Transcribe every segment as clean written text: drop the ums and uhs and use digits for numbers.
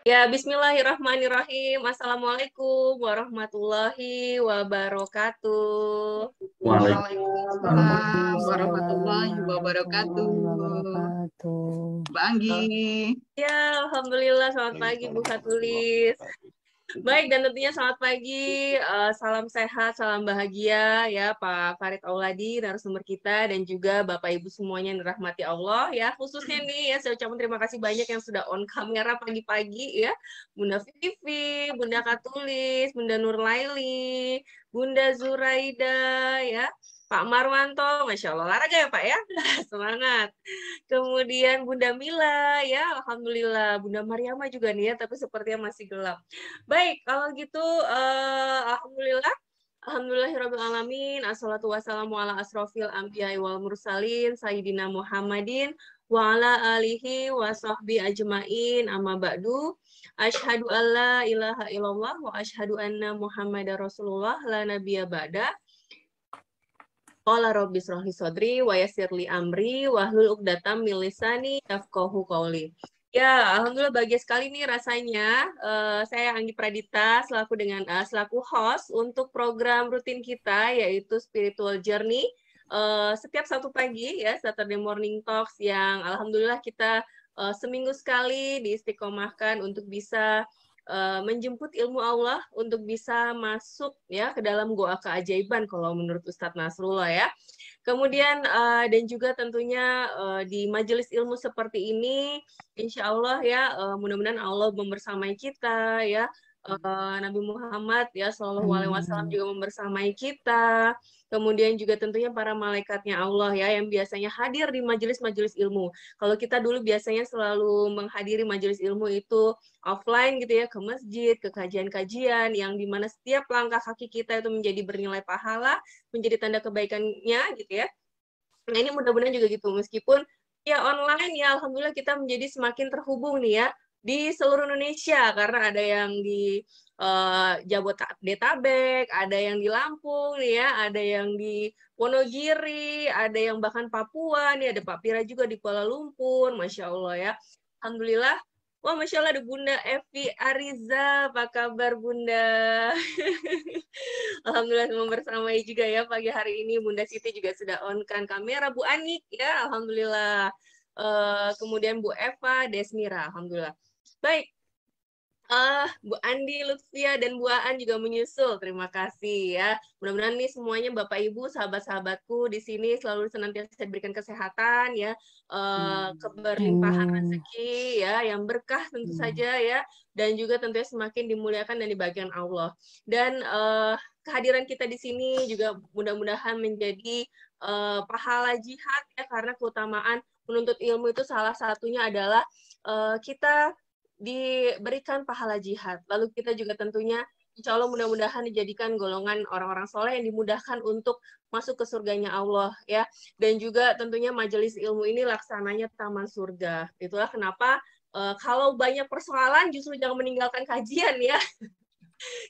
Ya, bismillahirrahmanirrahim. Assalamualaikum warahmatullahi wabarakatuh. Waalaikumsalam warahmatullahi Waalaikumsalam wabarakatuh. warahmatullahi wabarakatuh. Mbak Anggi. Ya, Alhamdulillah. Selamat pagi, Bu Katulis. Baik, dan tentunya selamat pagi, salam sehat, salam bahagia ya Pak Farid Auladi, narasumber kita, dan juga Bapak Ibu semuanya yang dirahmati Allah ya. Khususnya nih ya, saya ucapkan terima kasih banyak yang sudah on kamera pagi-pagi ya. Bunda Vivi, Bunda Katulis, Bunda Nurlaili, Bunda Zuraida ya. Pak Marwanto, Masya Allah, olahraga ya Pak ya, semangat. Kemudian Bunda Mila ya, Alhamdulillah. Bunda Mariama juga nih ya, tapi sepertinya masih gelap. Baik, kalau gitu alhamdulillah. Alhamdulillahirrabbilalamin. Assalatu wassalamu ala asrofil anbiya'i wal mursalin Sayyidina Muhammadin wa ala alihi wa sahbi ajmain amma ba'du. Asyhadu alla ilaha illallah wa asyhadu anna Muhammadar Rasulullah la nabiyya ba'da. Qala rabbi shrahli sadri wa yassirli amri wahlul 'uqdatam min lisani yafqahu qawli. Ya, alhamdulillah bahagia sekali nih rasanya. Saya Anggi Pradita selaku host untuk program rutin kita yaitu Spiritual Journey. Setiap Sabtu pagi ya, Saturday Morning Talks yang alhamdulillah kita seminggu sekali diistiqomahkan untuk bisa menjemput ilmu Allah untuk bisa masuk ya ke dalam goa keajaiban kalau menurut Ustadz Nasrullah ya. Kemudian dan juga tentunya di majelis ilmu seperti ini, insya Allah ya mudah-mudahan Allah membersamai kita ya. Nabi Muhammad ya Shallallahu Alaihi Wasallam juga membersamai kita. Kemudian juga tentunya para malaikatnya Allah ya yang biasanya hadir di majelis-majelis ilmu. Kalau kita dulu biasanya selalu menghadiri majelis ilmu itu offline gitu ya, ke masjid, ke kajian-kajian yang dimana setiap langkah kaki kita itu menjadi bernilai pahala, menjadi tanda kebaikannya gitu ya. Nah ini mudah-mudahan juga gitu, meskipun ya online ya alhamdulillah kita menjadi semakin terhubung nih ya di seluruh Indonesia karena ada yang di Jabodetabek, ada yang di Lampung nih ya, ada yang di Wonogiri, ada yang bahkan Papua nih, ada Pak Pira juga di Kuala Lumpur, Masya Allah ya. Alhamdulillah. Wah, Masya Allah ada Bunda Evi Ariza, apa kabar Bunda? Alhamdulillah membersamai juga ya pagi hari ini. Bunda Siti juga sudah on kan kamera. Bu Anik ya, Alhamdulillah. Kemudian Bu Eva, Desmira, Alhamdulillah. Baik, Bu Andi, Lutfia, dan Bu Aan juga menyusul. Terima kasih ya. Mudah-mudahan nih semuanya Bapak Ibu, sahabat-sahabatku di sini selalu senantiasa diberikan kesehatan ya, keberlimpahan rezeki ya, yang berkah tentu saja ya, dan juga tentunya semakin dimuliakan dan dibagikan Allah. Dan kehadiran kita di sini juga mudah-mudahan menjadi pahala jihad ya, karena keutamaan menuntut ilmu itu salah satunya adalah kita diberikan pahala jihad. Lalu kita juga tentunya insya Allah mudah-mudahan dijadikan golongan orang-orang soleh yang dimudahkan untuk masuk ke surganya Allah ya. Dan juga tentunya majelis ilmu ini laksananya taman surga. Itulah kenapa kalau banyak persoalan justru jangan meninggalkan kajian ya.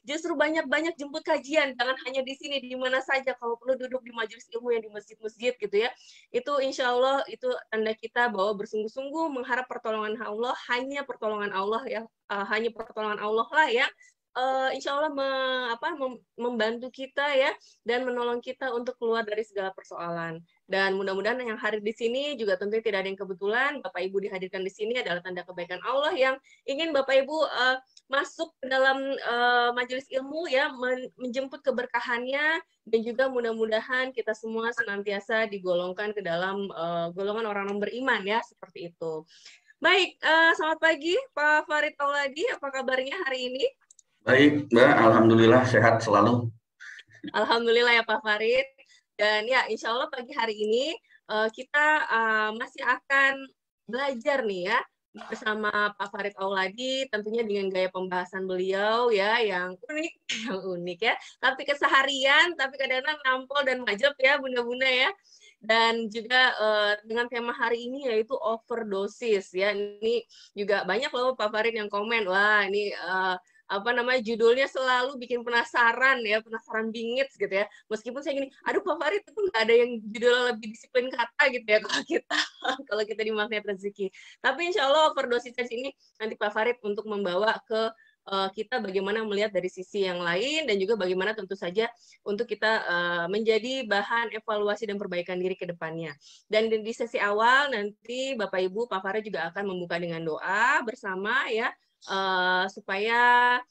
Justru banyak-banyak jemput kajian, jangan hanya di sini, di mana saja. Kalau perlu duduk di majelis ilmu yang di masjid-masjid gitu ya. Itu insya Allah itu tanda kita bahwa bersungguh-sungguh mengharap pertolongan Allah, hanya pertolongan Allah ya, hanya pertolongan Allah lah ya. Insya Allah membantu kita ya dan menolong kita untuk keluar dari segala persoalan. Dan mudah-mudahan yang hadir di sini juga tentunya tidak ada yang kebetulan. Bapak Ibu dihadirkan di sini adalah tanda kebaikan Allah yang ingin Bapak Ibu masuk ke dalam majelis ilmu ya, menjemput keberkahannya, dan juga mudah-mudahan kita semua senantiasa digolongkan ke dalam golongan orang-orang beriman ya, seperti itu. Baik, selamat pagi Pak Farid Auladi, apa kabarnya hari ini? Baik, Mbak. Alhamdulillah sehat selalu. Alhamdulillah ya Pak Farid. Dan ya, insya Allah pagi hari ini kita masih akan belajar nih ya bersama Pak Farid Auladi, tentunya dengan gaya pembahasan beliau ya yang unik, yang unik ya. Tapi keseharian, tapi kadang-kadang nampol dan majep ya bunda-bunda ya. Dan juga dengan tema hari ini yaitu overdosis ya. Ini juga banyak loh Pak Farid yang komen, wah ini apa namanya, judulnya selalu bikin penasaran ya, penasaran bingit gitu ya. Meskipun saya gini, aduh Pak Farid itu nggak ada yang judulnya lebih disiplin kata gitu ya kalau kita kalau kita di Magnet Rezeki. Tapi insya Allah overdosis ini nanti Pak Farid untuk membawa ke kita bagaimana melihat dari sisi yang lain dan juga bagaimana tentu saja untuk kita menjadi bahan evaluasi dan perbaikan diri ke depannya. Dan di sesi awal nanti Bapak Ibu Pak Farid juga akan membuka dengan doa bersama ya supaya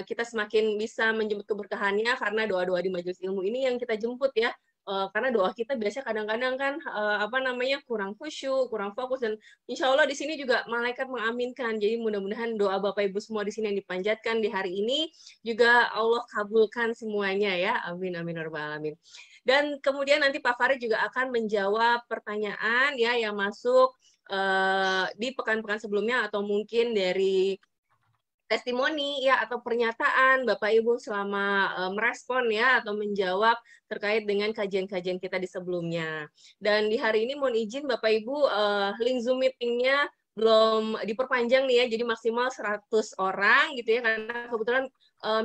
kita semakin bisa menjemput keberkahannya karena doa-doa di majelis ilmu ini yang kita jemput ya. Karena doa kita biasanya kadang-kadang kan apa namanya kurang khusyuk, kurang fokus dan insya Allah di sini juga malaikat mengaminkan. Jadi mudah-mudahan doa Bapak Ibu semua di sini yang dipanjatkan di hari ini juga Allah kabulkan semuanya ya. Amin amin ya rabbal alamin. Dan kemudian nanti Pak Farid juga akan menjawab pertanyaan ya yang masuk di pekan-pekan sebelumnya atau mungkin dari testimoni ya atau pernyataan Bapak Ibu selama merespon ya atau menjawab terkait dengan kajian-kajian kita di sebelumnya. Dan di hari ini mohon izin Bapak Ibu link Zoom meeting-nya belum diperpanjang nih ya, jadi maksimal 100 orang gitu ya, karena kebetulan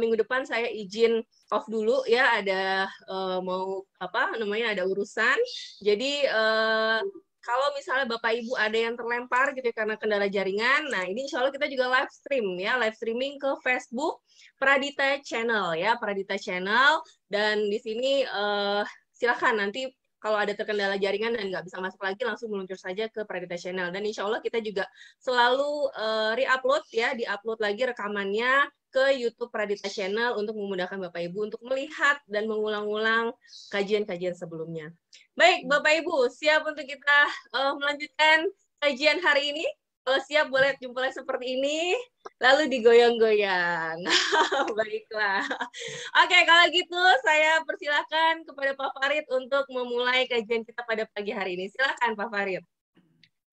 minggu depan saya izin off dulu ya, ada mau apa namanya ada urusan. Jadi kalau misalnya Bapak Ibu ada yang terlempar gitu ya, karena kendala jaringan, nah ini insya Allah kita juga live stream ya, live streaming ke Facebook Pradita Channel ya, Pradita Channel, dan di sini silakan nanti kalau ada terkendala jaringan dan nggak bisa masuk lagi langsung meluncur saja ke Pradita Channel, dan insya Allah kita juga selalu re-upload ya, di-upload lagi rekamannya ke YouTube Pradita Channel untuk memudahkan Bapak Ibu untuk melihat dan mengulang-ulang kajian-kajian sebelumnya. Baik, Bapak Ibu, siap untuk kita melanjutkan kajian hari ini? Kalau siap, boleh jempolnya seperti ini, lalu digoyang-goyang. Baiklah. Oke, kalau gitu saya persilakan kepada Pak Farid untuk memulai kajian kita pada pagi hari ini. Silakan Pak Farid.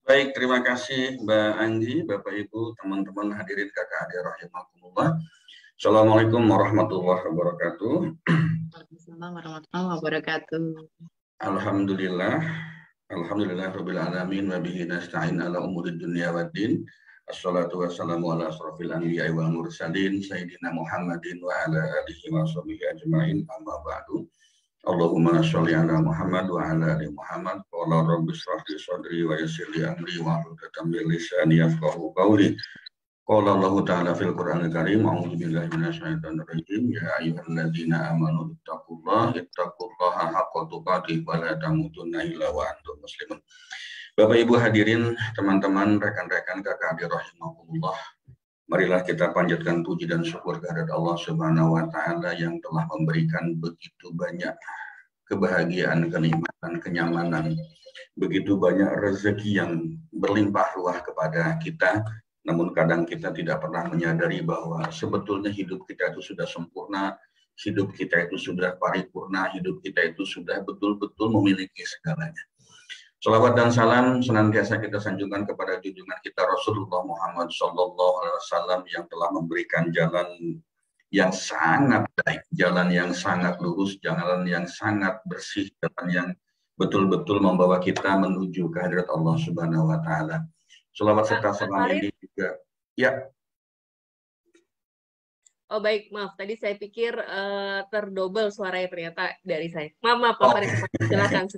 Baik, terima kasih Mbak Anggi, Bapak Ibu, teman-teman hadirin kakak adik rahimakumullah. Assalamualaikum warahmatullahi wabarakatuh. Waalaikumsalam warahmatullahi wabarakatuh. Alhamdulillah rabbil alamin wa bihi nasta'in ala umurid dunya waddin. Assalatu wassalamu ala asrafil anbiya'i wal mursalin sayyidina Muhammadin wa ala alihi wa sahbihi ajma'in, amma ba'du. Allahumma sholli ala Muhammad wa ala ali Muhammad. Qala rabbi shrah li sadri wa yassir li amri wa hlul 'uqdatam min lisani yafqahu qawli. Qala Allah Ta'ala fil Qur'anil Karim, a'udzu billahi minasyaitonir rajim, ya ayyuhalladzina amanu ittaqullaha haqqa tuqatih wa la tamutunna illa wa antum muslimun. Bapak Ibu hadirin, teman-teman, rekan-rekan kakak adik rahimakumullah, marilah kita panjatkan puji dan syukur kehadirat Allah Subhanahu wa taala yang telah memberikan begitu banyak kebahagiaan, kenikmatan, kenyamanan, begitu banyak rezeki yang berlimpah ruah kepada kita. Namun kadang kita tidak pernah menyadari bahwa sebetulnya hidup kita itu sudah sempurna, hidup kita itu sudah paripurna, hidup kita itu sudah betul-betul memiliki segalanya. Salawat dan salam senantiasa kita sanjungkan kepada junjungan kita Rasulullah Muhammad SAW yang telah memberikan jalan yang sangat baik, jalan yang sangat lurus, jalan yang sangat bersih, jalan yang betul-betul membawa kita menuju kehadirat Allah Subhanahu wa taala. Selawat serta salam ini juga. Ya. Oh baik, maaf. Tadi saya pikir terdobel suaranya ternyata dari saya. Maaf Pak Farid. Silakan.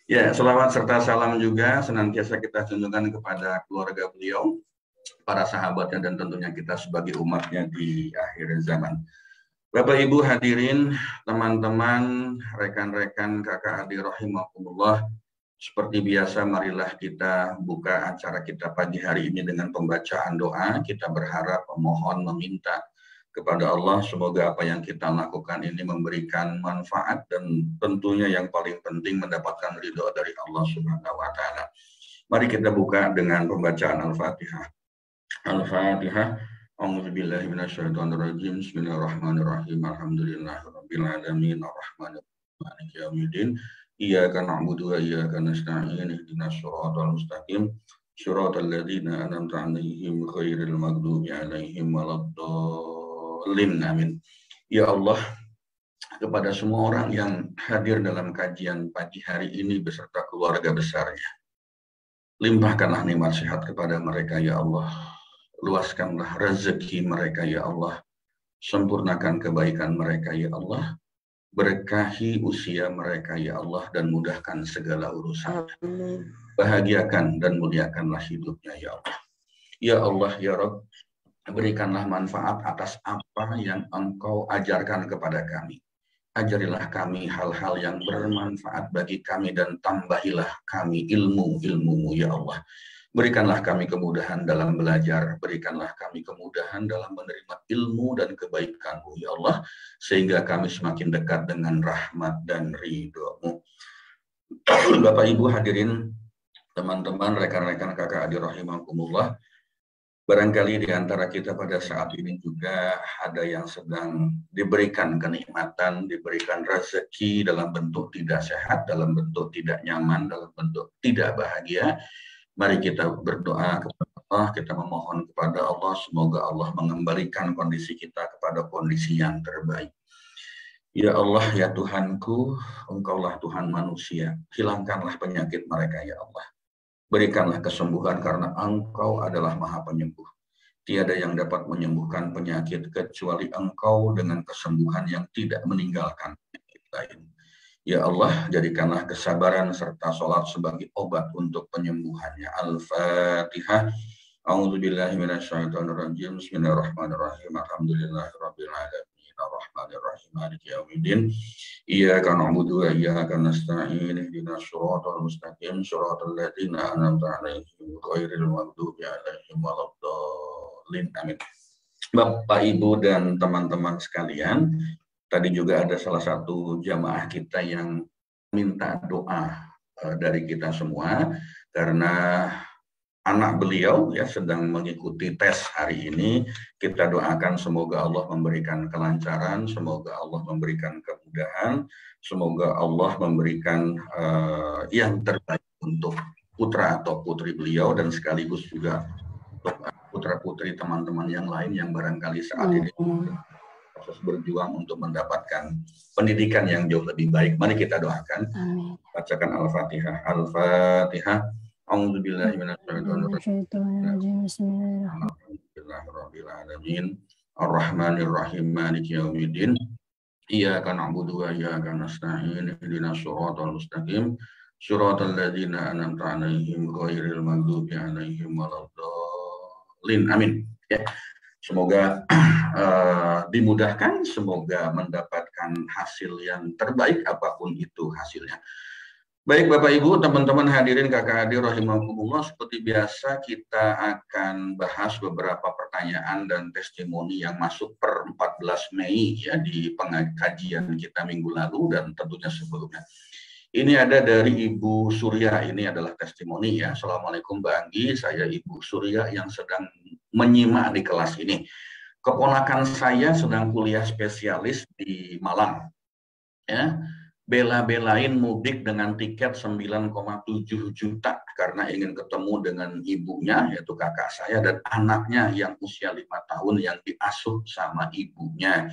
Ya, selawat serta salam juga senantiasa kita tunjukkan kepada keluarga beliau, para sahabatnya, dan tentunya kita sebagai umatnya di akhir zaman. Bapak Ibu hadirin, teman-teman, rekan-rekan kakak adik rahimakumullah. Seperti biasa, marilah kita buka acara kita pagi hari ini dengan pembacaan doa. Kita berharap, memohon, meminta kepada Allah, semoga apa yang kita lakukan ini memberikan manfaat dan tentunya yang paling penting mendapatkan ridho dari Allah Subhanahu wa taala. Mari kita buka dengan pembacaan Al-Fatihah. Al-Fatihah. A'udzubillahi minasyaitonirrajim. Bismillahirrahmanirrahim. Alhamdulillahirabbil alamin arrahmanirrahim maliki yaumiddin. Iyyaka na'budu wa iyyaka nasta'in ihdinas siratal mustaqim siratal ladzina an'amta 'alaihim ghairil maghdubi 'alaihim waladdallin. Amin. Ya Allah, kepada semua orang yang hadir dalam kajian pagi hari ini beserta keluarga besarnya, limpahkanlah nikmat sehat kepada mereka ya Allah. Luaskanlah rezeki mereka ya Allah. Sempurnakan kebaikan mereka ya Allah. Berkahi usia mereka ya Allah dan mudahkan segala urusan. Bahagiakan dan muliakanlah hidupnya ya Allah. Ya Allah ya Rabb, berikanlah manfaat atas apa yang Engkau ajarkan kepada kami. Ajarilah kami hal-hal yang bermanfaat bagi kami dan tambahilah kami ilmu-ilmu-Mu ya Allah. Berikanlah kami kemudahan dalam belajar, berikanlah kami kemudahan dalam menerima ilmu dan kebaikan-Mu ya Allah, sehingga kami semakin dekat dengan rahmat dan ridho-Mu. Bapak Ibu hadirin, teman-teman, rekan-rekan kakak adik rahimakumullah, barangkali di antara kita pada saat ini juga ada yang sedang diberikan kenikmatan, diberikan rezeki dalam bentuk tidak sehat, dalam bentuk tidak nyaman, dalam bentuk tidak bahagia. Mari kita berdoa kepada Allah, kita memohon kepada Allah, semoga Allah mengembalikan kondisi kita kepada kondisi yang terbaik. Ya Allah, ya Tuhanku, Engkaulah Tuhan manusia, hilangkanlah penyakit mereka ya Allah. Berikanlah kesembuhan karena Engkau adalah Maha Penyembuh. Tiada yang dapat menyembuhkan penyakit kecuali Engkau dengan kesembuhan yang tidak meninggalkan penyakit lain. Ya Allah, jadikanlah kesabaran serta sholat sebagai obat untuk penyembuhannya. Al-Fatihah. A'udzubillahi minasyaitonirrajim. Bismillahirrahmanirrahim. Alhamdulillahirabbil alamin. Arrahmanirrahim. Maliki yaumiddin. Iyyaka na'budu wa iyyaka nasta'in. Ihdinas shiratal mustaqim. Shiratal ladzina an'amta 'alaihim ghairil maghdubi 'alaihim waladdallin. Amin. Bapak, Ibu, dan teman-teman sekalian, tadi juga ada salah satu jamaah kita yang minta doa dari kita semua karena anak beliau ya sedang mengikuti tes hari ini. Kita doakan semoga Allah memberikan kelancaran, semoga Allah memberikan kemudahan, semoga Allah memberikan yang terbaik untuk putra atau putri beliau dan sekaligus juga untuk putra-putri teman-teman yang lain yang barangkali saat ini proses berjuang untuk mendapatkan pendidikan yang jauh lebih baik. Mari kita doakan. Amin. Bacakan Al-Fatihah. Al-Fatihah. A'udzubillahi minasyaitonirrajim. Bismillahirrahmanirrahim. Alamin. Ar-Rahmanir-Rahim. Maliki yaumiddin. Iyyaka na'budu wa iyyaka nasta'in. Ihdinas shiratal mustaqim. Shiratal ladzina an'amta 'alaihim ghairil maghdubi 'alaihim waladdallin. Amin. Ya. Semoga dimudahkan, semoga mendapatkan hasil yang terbaik apapun itu hasilnya. Baik Bapak Ibu, teman-teman hadirin kakak adik rahimakumullah, seperti biasa kita akan bahas beberapa pertanyaan dan testimoni yang masuk per 14 Mei ya di pengajian kita minggu lalu dan tentunya sebelumnya. Ini ada dari Ibu Surya, ini adalah testimoni ya. Assalamualaikum Mbak Anggi, saya Ibu Surya yang sedang menyimak di kelas ini. Keponakan saya sedang kuliah spesialis di Malang. Ya, bela-belain mudik dengan tiket 9,7 juta karena ingin ketemu dengan ibunya, yaitu kakak saya, dan anaknya yang usia 5 tahun yang diasuh sama ibunya.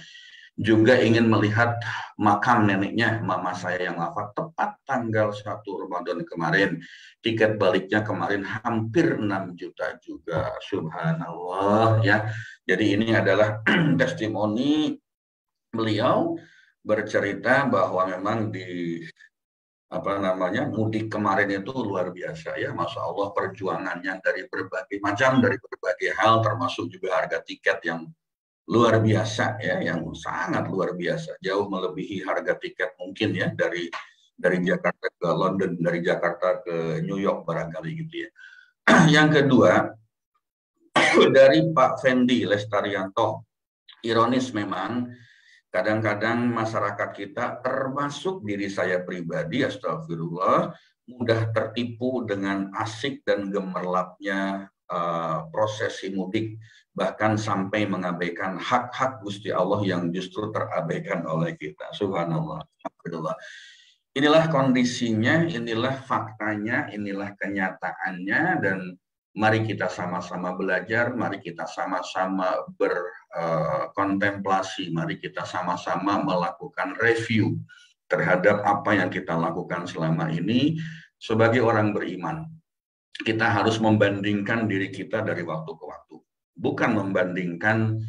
Juga ingin melihat makam neneknya, mama saya yang wafat tepat tanggal 1 Ramadan kemarin. Tiket baliknya kemarin hampir 6 juta juga. Subhanallah ya. Jadi ini adalah testimoni beliau bercerita bahwa memang di mudik kemarin itu luar biasa ya. Masya Allah, perjuangannya dari berbagai macam, dari berbagai hal, termasuk juga harga tiket yang luar biasa ya, yang sangat luar biasa, jauh melebihi harga tiket mungkin ya dari Jakarta ke London, dari Jakarta ke New York barangkali gitu ya. Yang kedua dari Pak Fendi Lestarianto, ironis memang kadang-kadang masyarakat kita termasuk diri saya pribadi, astagfirullah, mudah tertipu dengan asik dan gemerlapnya prosesi mudik, bahkan sampai mengabaikan hak-hak Gusti Allah yang justru terabaikan oleh kita. Subhanallah. Alhamdulillah. Inilah kondisinya, inilah faktanya, inilah kenyataannya, dan mari kita sama-sama belajar, mari kita sama-sama berkontemplasi, mari kita sama-sama melakukan review terhadap apa yang kita lakukan selama ini sebagai orang beriman. Kita harus membandingkan diri kita dari waktu ke waktu. Bukan membandingkan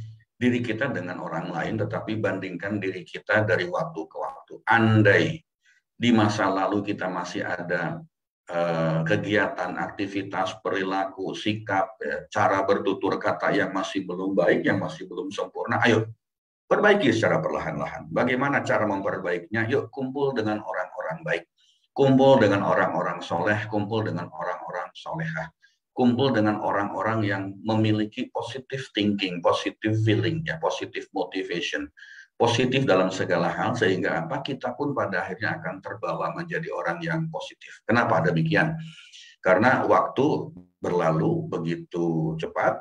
diri kita dengan orang lain, tetapi bandingkan diri kita dari waktu ke waktu. Andai di masa lalu kita masih ada kegiatan, aktivitas, perilaku, sikap, cara bertutur kata yang masih belum baik, yang masih belum sempurna, ayo perbaiki secara perlahan-lahan. Bagaimana cara memperbaikinya? Yuk kumpul dengan orang-orang baik, kumpul dengan orang-orang soleh, kumpul dengan orang-orang solehah, kumpul dengan orang-orang yang memiliki positive thinking, positive feeling, ya, positive motivation, positif dalam segala hal, sehingga apa, kita pun pada akhirnya akan terbawa menjadi orang yang positif. Kenapa demikian? Karena waktu berlalu begitu cepat,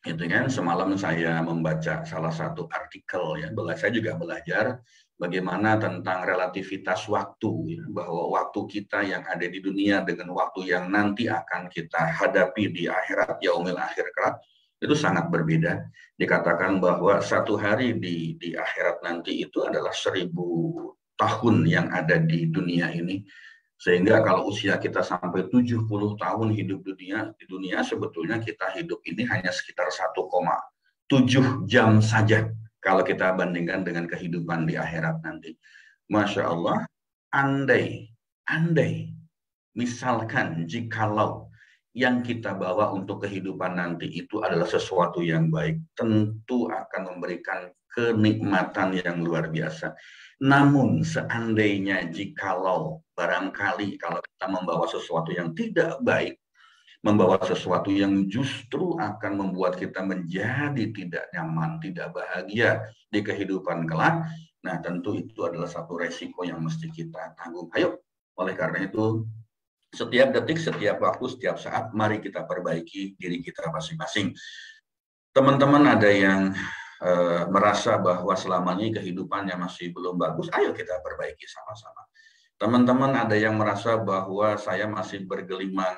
itu kan. Semalam saya membaca salah satu artikel, ya, saya juga belajar bagaimana tentang relativitas waktu, ya, bahwa waktu kita yang ada di dunia dengan waktu yang nanti akan kita hadapi di akhirat, yaumil akhir kelak, itu sangat berbeda. Dikatakan bahwa satu hari di akhirat nanti itu adalah 1000 tahun yang ada di dunia ini. Sehingga kalau usia kita sampai 70 tahun hidup di dunia, sebetulnya kita hidup ini hanya sekitar 1,7 jam saja kalau kita bandingkan dengan kehidupan di akhirat nanti. Masya Allah, andai, misalkan jikalau yang kita bawa untuk kehidupan nanti itu adalah sesuatu yang baik, tentu akan memberikan kenikmatan yang luar biasa. Namun seandainya jikalau barangkali kalau kita membawa sesuatu yang tidak baik, membawa sesuatu yang justru akan membuat kita menjadi tidak nyaman, tidak bahagia di kehidupan kelak, nah tentu itu adalah satu resiko yang mesti kita tanggung. Ayo, oleh karena itu setiap detik, setiap waktu, setiap saat, mari kita perbaiki diri kita masing-masing. Teman-teman ada yang merasa bahwa selama ini kehidupannya masih belum bagus, ayo kita perbaiki sama-sama. Teman-teman ada yang merasa bahwa saya masih bergelimang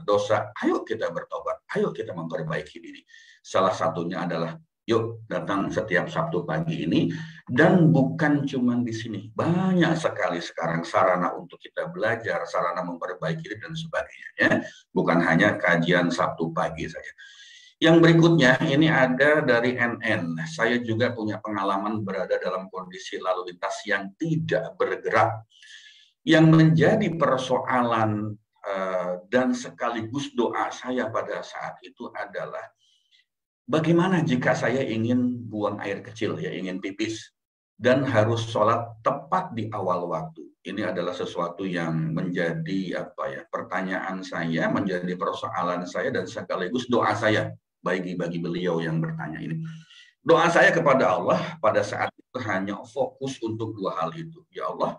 dosa, ayo kita bertobat, ayo kita memperbaiki diri. Salah satunya adalah yuk datang setiap Sabtu pagi ini, dan bukan cuma di sini, banyak sekali sekarang sarana untuk kita belajar, sarana memperbaiki diri dan sebagainya, ya. Bukan hanya kajian Sabtu pagi saja. Yang berikutnya ini ada dari NN. Saya juga punya pengalaman berada dalam kondisi lalu lintas yang tidak bergerak. Yang menjadi persoalan dan sekaligus doa saya pada saat itu adalah bagaimana jika saya ingin buang air kecil, ya, ingin pipis, dan harus sholat tepat di awal waktu. Ini adalah sesuatu yang menjadi pertanyaan saya, menjadi persoalan saya, dan sekaligus doa saya bagi beliau yang bertanya ini. Doa saya kepada Allah pada saat itu hanya fokus untuk dua hal itu. Ya Allah,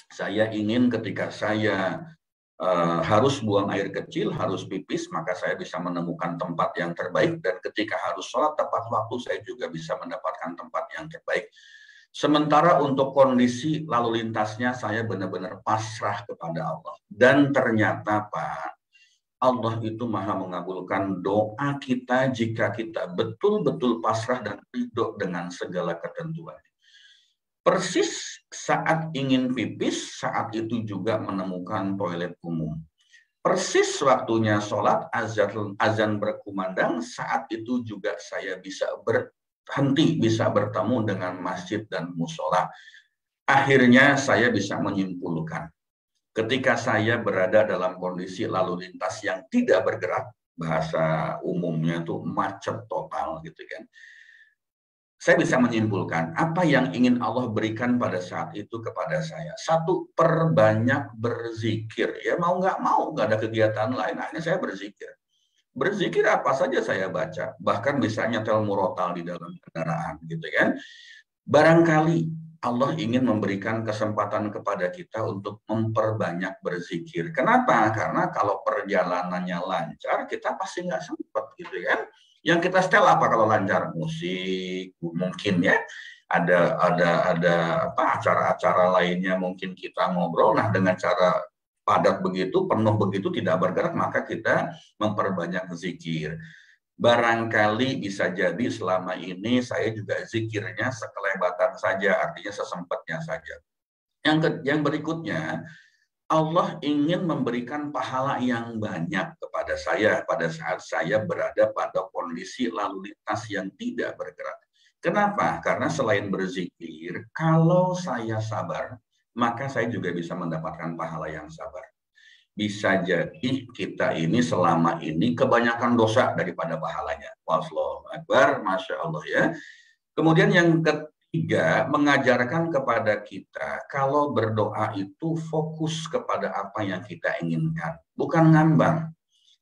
saya ingin ketika saya harus buang air kecil, harus pipis, maka saya bisa menemukan tempat yang terbaik, dan ketika harus sholat tepat waktu, saya juga bisa mendapatkan tempat yang terbaik. Sementara untuk kondisi lalu lintasnya, saya benar-benar pasrah kepada Allah. Dan ternyata Pak, Allah itu maha mengabulkan doa kita jika kita betul-betul pasrah dan ridho dengan segala ketentuan. Persis saat ingin pipis, saat itu juga menemukan toilet umum. Persis waktunya sholat, azan berkumandang, saat itu juga saya bisa berhenti, bisa bertemu dengan masjid dan musola. Akhirnya saya bisa menyimpulkan, ketika saya berada dalam kondisi lalu lintas yang tidak bergerak, bahasa umumnya itu macet total gitu kan, saya bisa menyimpulkan apa yang ingin Allah berikan pada saat itu kepada saya. Satu, perbanyak berzikir. Ya mau nggak ada kegiatan lain, akhirnya saya berzikir. Berzikir apa saja saya baca, bahkan bisa nyetel murotal di dalam kendaraan gitu kan. Barangkali Allah ingin memberikan kesempatan kepada kita untuk memperbanyak berzikir. Kenapa? Karena kalau perjalanannya lancar, kita pasti nggak sempat gitu kan. Yang kita setel apa kalau lancar? Musik, mungkin ya. Ada acara-acara lainnya, mungkin kita ngobrol. Nah, dengan cara padat begitu, penuh begitu, tidak bergerak, maka kita memperbanyak zikir. Barangkali bisa jadi selama ini saya juga zikirnya sekelebatan saja, artinya sesempatnya saja. Yang berikutnya, Allah ingin memberikan pahala yang banyak kepada saya pada saat saya berada pada kondisi lalu lintas yang tidak bergerak. Kenapa? Karena selain berzikir, kalau saya sabar, maka saya juga bisa mendapatkan pahala yang sabar. Bisa jadi kita ini selama ini kebanyakan dosa daripada pahalanya. Allahu Akbar, Masya Allah ya. Kemudian yang ketiga, mengajarkan kepada kita kalau berdoa itu fokus kepada apa yang kita inginkan, bukan ngambang.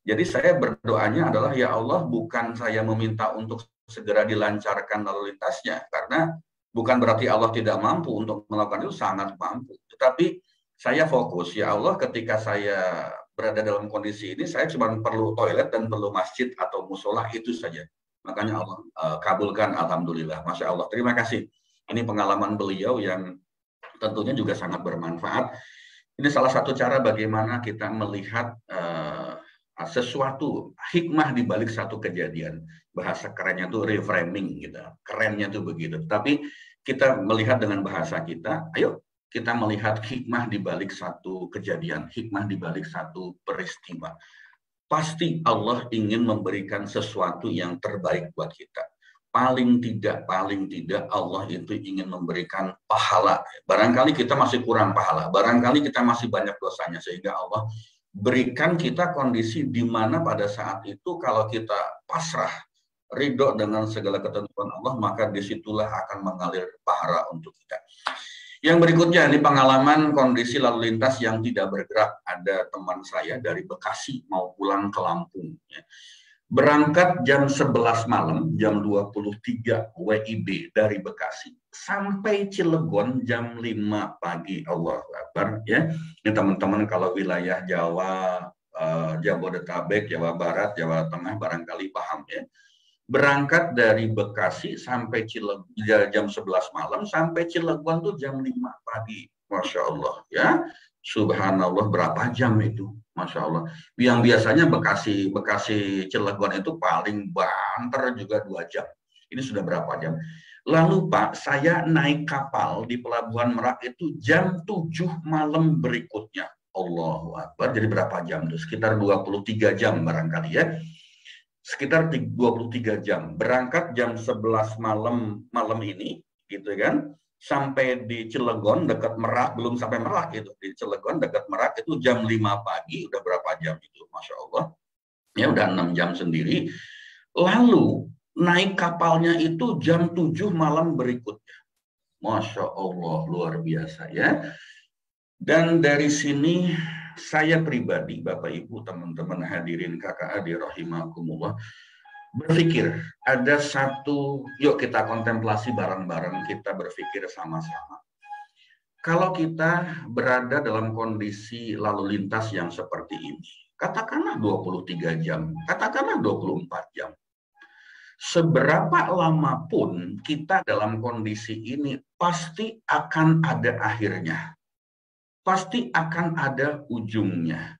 Jadi saya berdoanya adalah, ya Allah, bukan saya meminta untuk segera dilancarkan lalu lintasnya, karena bukan berarti Allah tidak mampu untuk melakukan itu, sangat mampu. Tetapi saya fokus, ya Allah, ketika saya berada dalam kondisi ini, saya cuma perlu toilet dan perlu masjid atau musola, itu saja. Makanya Allah kabulkan, alhamdulillah, Masya Allah. Terima kasih. Ini pengalaman beliau yang tentunya juga sangat bermanfaat. Ini salah satu cara bagaimana kita melihat sesuatu hikmah di balik satu kejadian. Bahasa kerennya itu reframing gitu. Kerennya itu begitu. Tapi kita melihat dengan bahasa kita, ayo kita melihat hikmah di balik satu kejadian, hikmah di balik satu peristiwa. Pasti Allah ingin memberikan sesuatu yang terbaik buat kita. Paling tidak Allah itu ingin memberikan pahala. Barangkali kita masih kurang pahala, barangkali kita masih banyak dosanya, sehingga Allah berikan kita kondisi di mana pada saat itu kalau kita pasrah, ridho dengan segala ketentuan Allah, maka disitulah akan mengalir pahala untuk kita. Yang berikutnya, ini pengalaman kondisi lalu lintas yang tidak bergerak. Ada teman saya dari Bekasi mau pulang ke Lampung. Berangkat jam 11 malam, jam 23 WIB dari Bekasi. Sampai Cilegon jam 5 pagi, Allahu Akbar. Ya. Ini teman-teman kalau wilayah Jawa, Jabodetabek, Jawa Barat, Jawa Tengah barangkali paham ya. Berangkat dari Bekasi sampai Cilegon jam 11 malam, sampai Cilegon tuh jam 5 pagi. Masya Allah ya. Subhanallah, berapa jam itu? Masya Allah. Yang biasanya Bekasi Cilegon itu paling banter juga 2 jam. Ini sudah berapa jam? Lalu Pak, saya naik kapal di Pelabuhan Merak itu jam 7 malam berikutnya. Allahu Akbar. Jadi berapa jam itu? Sekitar 23 jam barangkali ya. Sekitar 23 jam. Berangkat jam 11 malam ini, gitu kan. Sampai di Cilegon dekat Merak, belum sampai Merak itu. Di Cilegon dekat Merak itu jam 5 pagi, udah berapa jam itu? Masya Allah. Ya udah 6 jam sendiri. Lalu naik kapalnya itu jam 7 malam berikutnya. Masya Allah, luar biasa ya. Dan dari sini saya pribadi, Bapak Ibu, teman-teman hadirin kakak adik rahimakumullah, berpikir ada satu, yuk kita kontemplasi bareng-bareng, kita berpikir sama-sama. Kalau kita berada dalam kondisi lalu lintas yang seperti ini, katakanlah 23 jam, katakanlah 24 jam. Seberapa lama pun kita dalam kondisi ini, pasti akan ada akhirnya. Pasti akan ada ujungnya.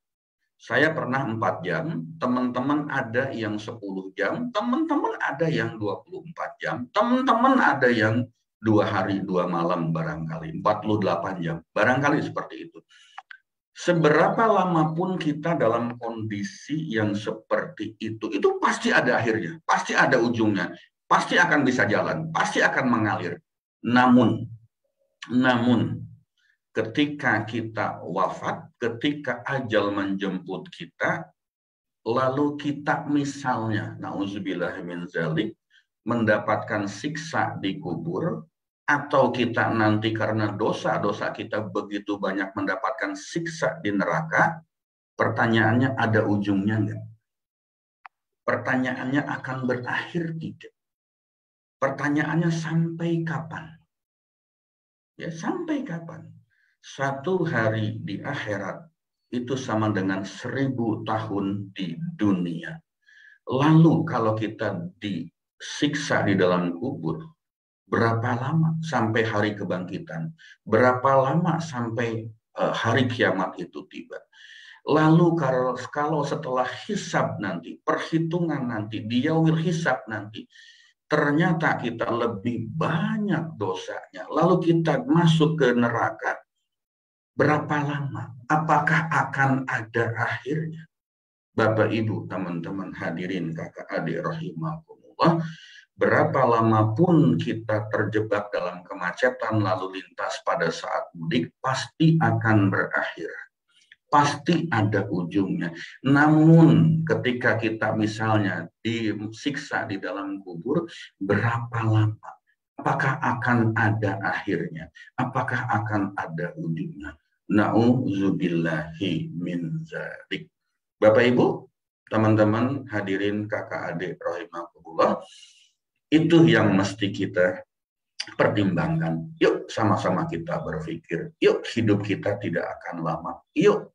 Saya pernah 4 jam, teman-teman ada yang 10 jam, teman-teman ada yang 24 jam, teman-teman ada yang 2 hari 2 malam barangkali, 48 jam, barangkali seperti itu. Seberapa lama pun kita dalam kondisi yang seperti itu pasti ada akhirnya, pasti ada ujungnya, pasti akan bisa jalan, pasti akan mengalir. Namun, ketika kita wafat, ketika ajal menjemput kita, lalu kita misalnya, na'udzubillah min dzalik, mendapatkan siksa di kubur, atau kita nanti karena dosa-dosa kita begitu banyak mendapatkan siksa di neraka, pertanyaannya ada ujungnya enggak? Pertanyaannya akan berakhir tidak? Pertanyaannya sampai kapan? Ya, sampai kapan? 1 hari di akhirat itu sama dengan 1000 tahun di dunia. Lalu kalau kita disiksa di dalam kubur, berapa lama sampai hari kebangkitan? Berapa lama sampai hari kiamat itu tiba? Lalu kalau setelah hisab nanti, perhitungan nanti, di yaumil hisab nanti, ternyata kita lebih banyak dosanya, lalu kita masuk ke neraka, berapa lama? Apakah akan ada akhirnya? Bapak Ibu, teman-teman hadirin kakak adik rahimakumullah, Berapa lama pun kita terjebak dalam kemacetan lalu lintas pada saat mudik, pasti akan berakhir. Pasti ada ujungnya. Namun ketika kita misalnya disiksa di dalam kubur, berapa lama? Apakah akan ada akhirnya? Apakah akan ada ujungnya? Na'udzubillahi min dzalik. Bapak Ibu, teman-teman hadirin kakak adik rahimakumullah, itu yang mesti kita pertimbangkan. Yuk sama-sama kita berpikir. Yuk hidup kita tidak akan lama. Yuk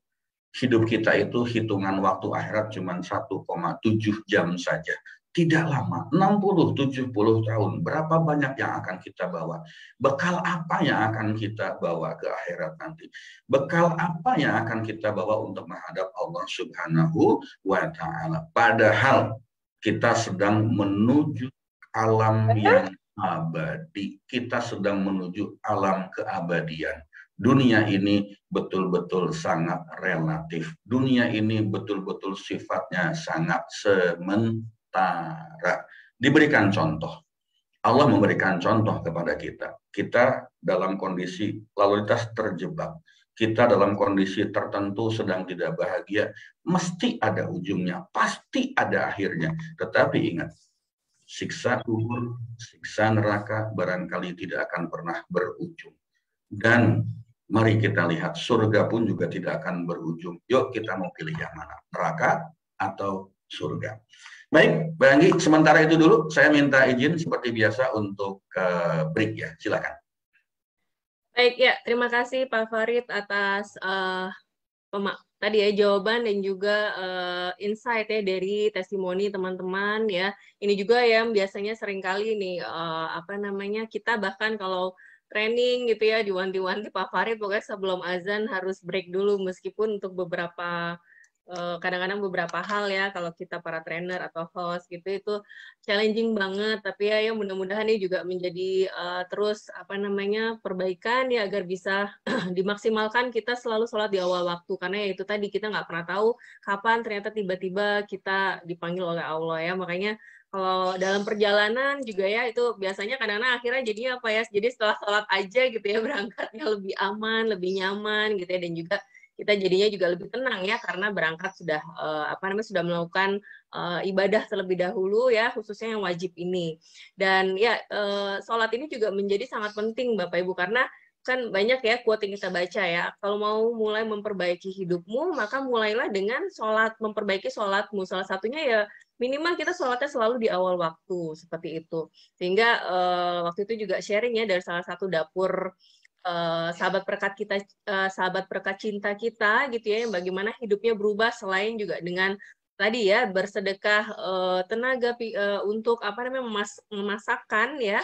hidup kita itu hitungan waktu akhirat cuma 1,7 jam saja. Tidak lama, 60-70 tahun. Berapa banyak yang akan kita bawa? Bekal apa yang akan kita bawa ke akhirat nanti? Bekal apa yang akan kita bawa untuk menghadap Allah Subhanahu wa Ta'ala? Padahal kita sedang menuju alam yang abadi. Kita sedang menuju alam keabadian. Dunia ini betul-betul sangat relatif. Dunia ini betul-betul sifatnya sangat sementara. Diberikan contoh. Allah memberikan contoh kepada kita. Kita dalam kondisi lalu lintas terjebak. Kita dalam kondisi tertentu sedang tidak bahagia. Mesti ada ujungnya. Pasti ada akhirnya. Tetapi ingat, siksa kubur, siksa neraka barangkali tidak akan pernah berujung. Dan mari kita lihat, surga pun juga tidak akan berujung. Yuk kita mau pilih yang mana? Neraka atau surga? Baik, Mbak Anggi, sementara itu dulu saya minta izin seperti biasa untuk break ya. Silakan. Baik ya, terima kasih Pak Farid atas tadi ya jawaban dan juga insight ya dari testimoni teman-teman ya. Ini juga yang biasanya seringkali nih kita bahkan kalau training gitu ya diwanti-wanti Pak Farid pokoknya sebelum azan harus break dulu meskipun untuk beberapa kadang-kadang beberapa hal ya kalau kita para trainer atau host gitu itu challenging banget tapi ya mudah-mudahan ini juga menjadi terus perbaikan ya agar bisa dimaksimalkan kita selalu sholat di awal waktu karena ya itu tadi kita nggak pernah tahu kapan ternyata tiba-tiba kita dipanggil oleh Allah ya makanya kalau dalam perjalanan juga ya itu biasanya kadang-kadang akhirnya jadinya apa ya jadi setelah sholat aja gitu ya berangkatnya lebih aman lebih nyaman gitu ya dan juga kita jadinya juga lebih tenang ya karena berangkat sudah sudah melakukan ibadah terlebih dahulu ya khususnya yang wajib ini dan ya sholat ini juga menjadi sangat penting Bapak Ibu karena kan banyak ya quote yang kita baca ya kalau mau mulai memperbaiki hidupmu maka mulailah dengan sholat memperbaiki sholatmu salah satunya ya minimal kita sholatnya selalu di awal waktu seperti itu sehingga waktu itu juga sharing ya dari salah satu dapur sahabat perekat cinta kita gitu ya yang bagaimana hidupnya berubah selain juga dengan tadi ya bersedekah tenaga untuk memasakkan ya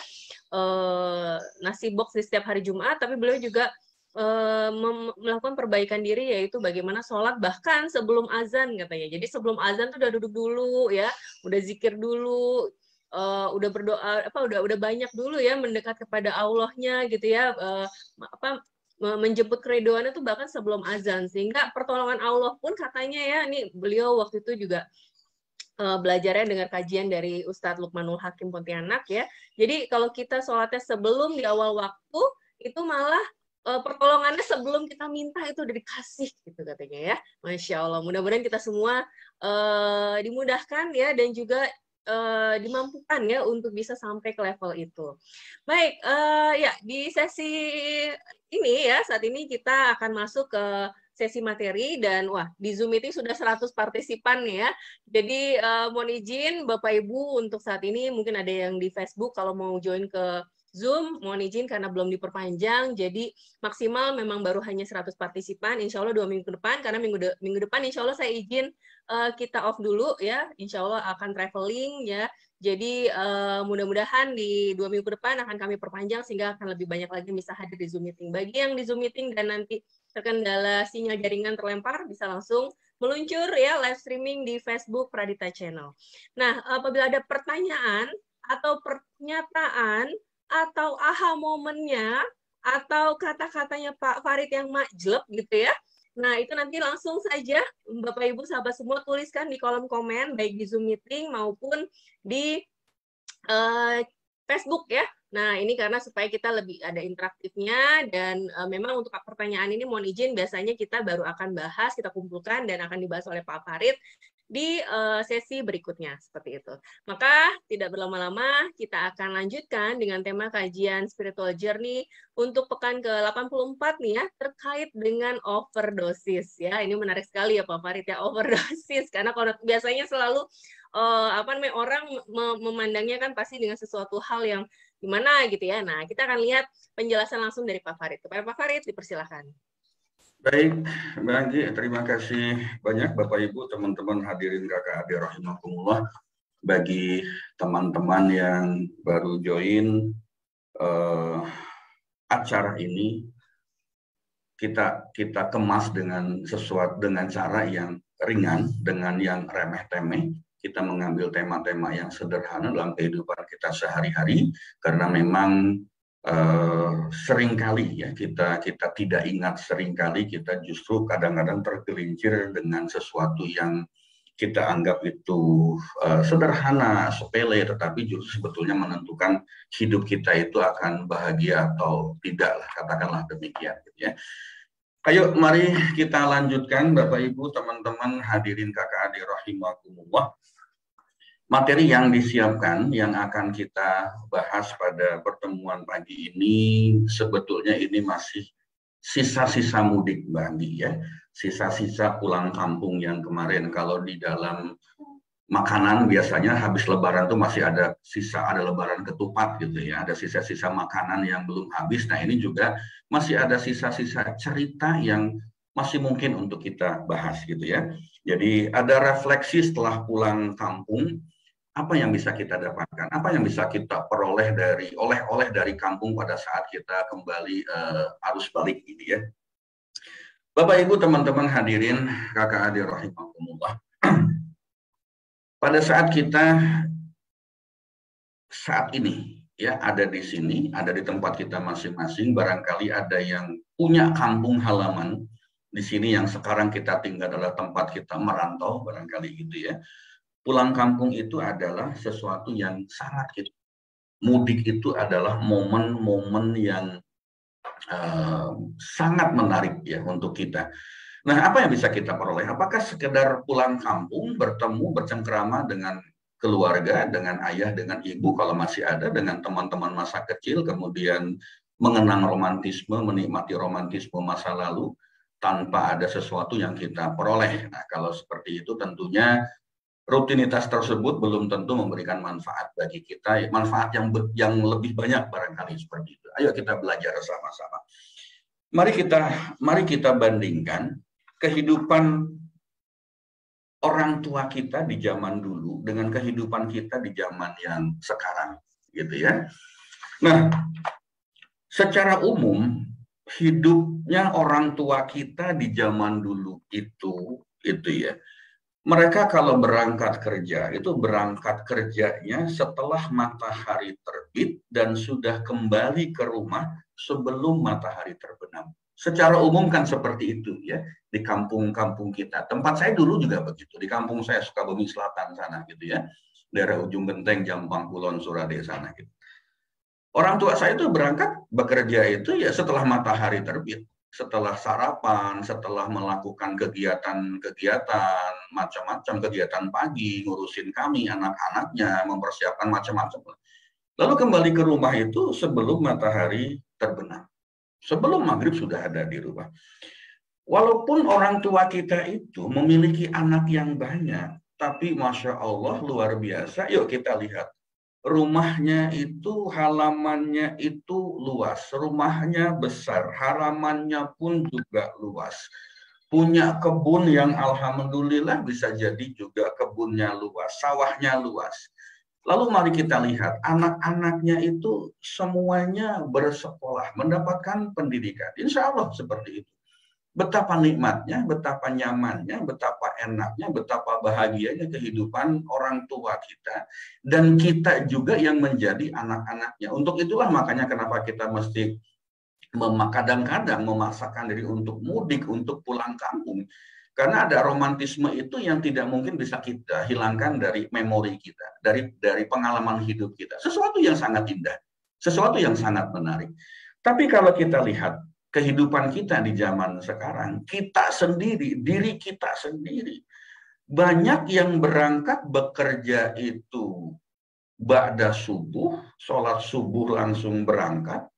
nasi box di setiap hari Jumat tapi beliau juga melakukan perbaikan diri yaitu bagaimana sholat bahkan sebelum azan katanya jadi sebelum azan tuh udah duduk dulu ya udah zikir dulu udah berdoa udah banyak dulu ya mendekat kepada Allahnya gitu ya menjemput keridoannya tuh bahkan sebelum azan sehingga pertolongan Allah pun katanya ya ini beliau waktu itu juga belajarnya dengan kajian dari Ustadz Lukmanul Hakim Pontianak ya jadi kalau kita sholatnya sebelum di awal waktu itu malah pertolongannya sebelum kita minta itu udah dikasih gitu katanya ya Masya Allah mudah-mudahan kita semua dimudahkan ya dan juga dimampukan ya untuk bisa sampai ke level itu. Baik, ya di sesi ini ya saat ini kita akan masuk ke sesi materi dan wah di Zoom meeting sudah 100 partisipan ya. Jadi mohon izin Bapak Ibu untuk saat ini mungkin ada yang di Facebook kalau mau join ke Zoom, mohon izin karena belum diperpanjang, jadi maksimal memang baru hanya 100 partisipan, insya Allah 2 minggu depan, karena minggu depan insya Allah saya izin kita off dulu ya, insya Allah akan traveling ya, jadi mudah-mudahan di 2 minggu depan akan kami perpanjang sehingga akan lebih banyak lagi bisa hadir di Zoom meeting. Bagi yang di Zoom meeting dan nanti terkendala sinyal jaringan terlempar, bisa langsung meluncur ya live streaming di Facebook Pradita Channel. Nah, apabila ada pertanyaan atau pernyataan atau aha momennya atau kata-katanya Pak Farid yang majleb gitu ya. Nah, itu nanti langsung saja Bapak Ibu sahabat semua tuliskan di kolom komen baik di Zoom meeting maupun di Facebook ya. Nah, ini karena supaya kita lebih ada interaktifnya dan memang untuk pertanyaan ini mohon izin biasanya kita baru akan bahas, kita kumpulkan dan akan dibahas oleh Pak Farid di sesi berikutnya seperti itu. Maka tidak berlama-lama kita akan lanjutkan dengan tema kajian spiritual journey untuk pekan ke-84 nih ya, terkait dengan overdosis ya. Ini menarik sekali ya Pak Farid ya, overdosis karena kalau biasanya selalu orang memandangnya kan pasti dengan sesuatu hal yang gimana gitu ya. Nah, kita akan lihat penjelasan langsung dari Pak Farid. Kepada Pak Farid, dipersilakan. Baik, Mbak Anggi, terima kasih banyak Bapak Ibu, teman-teman hadirin kakak adik rahimakumullah. Bagi teman-teman yang baru join acara ini, kita kemas dengan cara yang ringan, dengan yang remeh-temeh. Kita mengambil tema-tema yang sederhana dalam kehidupan kita sehari-hari, karena memang seringkali ya kita tidak ingat, seringkali kita justru kadang-kadang tergelincir dengan sesuatu yang kita anggap itu sederhana, sepele, tetapi justru sebetulnya menentukan hidup kita itu akan bahagia atau tidak lah, katakanlah demikian gitu ya. Ayo mari kita lanjutkan Bapak Ibu, teman-teman hadirin kakak adik rahimakumullah. Materi yang disiapkan yang akan kita bahas pada pertemuan pagi ini sebetulnya ini masih sisa-sisa mudik Mbak Andi ya. Sisa-sisa pulang kampung yang kemarin. Kalau di dalam makanan biasanya habis lebaran tuh masih ada sisa, ada lebaran ketupat gitu ya. Ada sisa-sisa makanan yang belum habis. Nah ini juga masih ada sisa-sisa cerita yang masih mungkin untuk kita bahas gitu ya. Jadi ada refleksi setelah pulang kampung. Apa yang bisa kita dapatkan? Apa yang bisa kita peroleh dari oleh-oleh dari kampung pada saat kita kembali arus balik ini ya. Bapak Ibu teman-teman hadirin kakak adik rahimakumullah. Pada saat kita saat ini ya ada di sini, ada di tempat kita masing-masing, barangkali ada yang punya kampung halaman di sini yang sekarang kita tinggal adalah tempat kita merantau barangkali gitu ya. Pulang kampung itu adalah sesuatu yang sangat mudik itu adalah momen-momen yang sangat menarik ya untuk kita. Nah, apa yang bisa kita peroleh? Apakah sekedar pulang kampung, bertemu, bercengkrama dengan keluarga, dengan ayah, dengan ibu kalau masih ada, dengan teman-teman masa kecil, kemudian mengenang romantisme, menikmati romantisme masa lalu tanpa ada sesuatu yang kita peroleh. Nah, kalau seperti itu tentunya rutinitas tersebut belum tentu memberikan manfaat bagi kita, manfaat yang lebih banyak barangkali seperti itu. Ayo kita belajar sama-sama. Mari kita bandingkan kehidupan orang tua kita di zaman dulu dengan kehidupan kita di zaman yang sekarang, gitu ya. Nah, secara umum hidupnya orang tua kita di zaman dulu itu ya. Mereka kalau berangkat kerja, itu berangkat kerjanya setelah matahari terbit dan sudah kembali ke rumah sebelum matahari terbenam. Secara umum kan seperti itu ya, di kampung-kampung kita. Tempat saya dulu juga begitu, di kampung saya Sukabumi Selatan sana gitu ya, daerah Ujung Genteng, Jampang, Kulon, Surade sana gitu. Orang tua saya itu berangkat bekerja itu ya setelah matahari terbit. Setelah sarapan, setelah melakukan kegiatan-kegiatan, macam-macam kegiatan pagi, ngurusin kami, anak-anaknya, mempersiapkan macam-macam. Lalu kembali ke rumah itu sebelum matahari terbenam. Sebelum maghrib sudah ada di rumah. Walaupun orang tua kita itu memiliki anak yang banyak, tapi Masya Allah luar biasa. Yuk kita lihat. Rumahnya itu, halamannya itu luas, rumahnya besar, halamannya pun juga luas. Punya kebun yang alhamdulillah bisa jadi juga kebunnya luas, sawahnya luas. Lalu mari kita lihat, anak-anaknya itu semuanya bersekolah, mendapatkan pendidikan. Insya Allah seperti itu. Betapa nikmatnya, betapa nyamannya, betapa enaknya, betapa bahagianya kehidupan orang tua kita. Dan kita juga yang menjadi anak-anaknya. Untuk itulah makanya kenapa kita mesti kadang-kadang memaksakan diri untuk mudik, untuk pulang kampung. Karena ada romantisme itu yang tidak mungkin bisa kita hilangkan dari memori kita, dari pengalaman hidup kita. Sesuatu yang sangat indah, sesuatu yang sangat menarik. Tapi kalau kita lihat kehidupan kita di zaman sekarang, kita sendiri, diri kita sendiri, banyak yang berangkat bekerja itu ba'da subuh, sholat subuh langsung berangkat,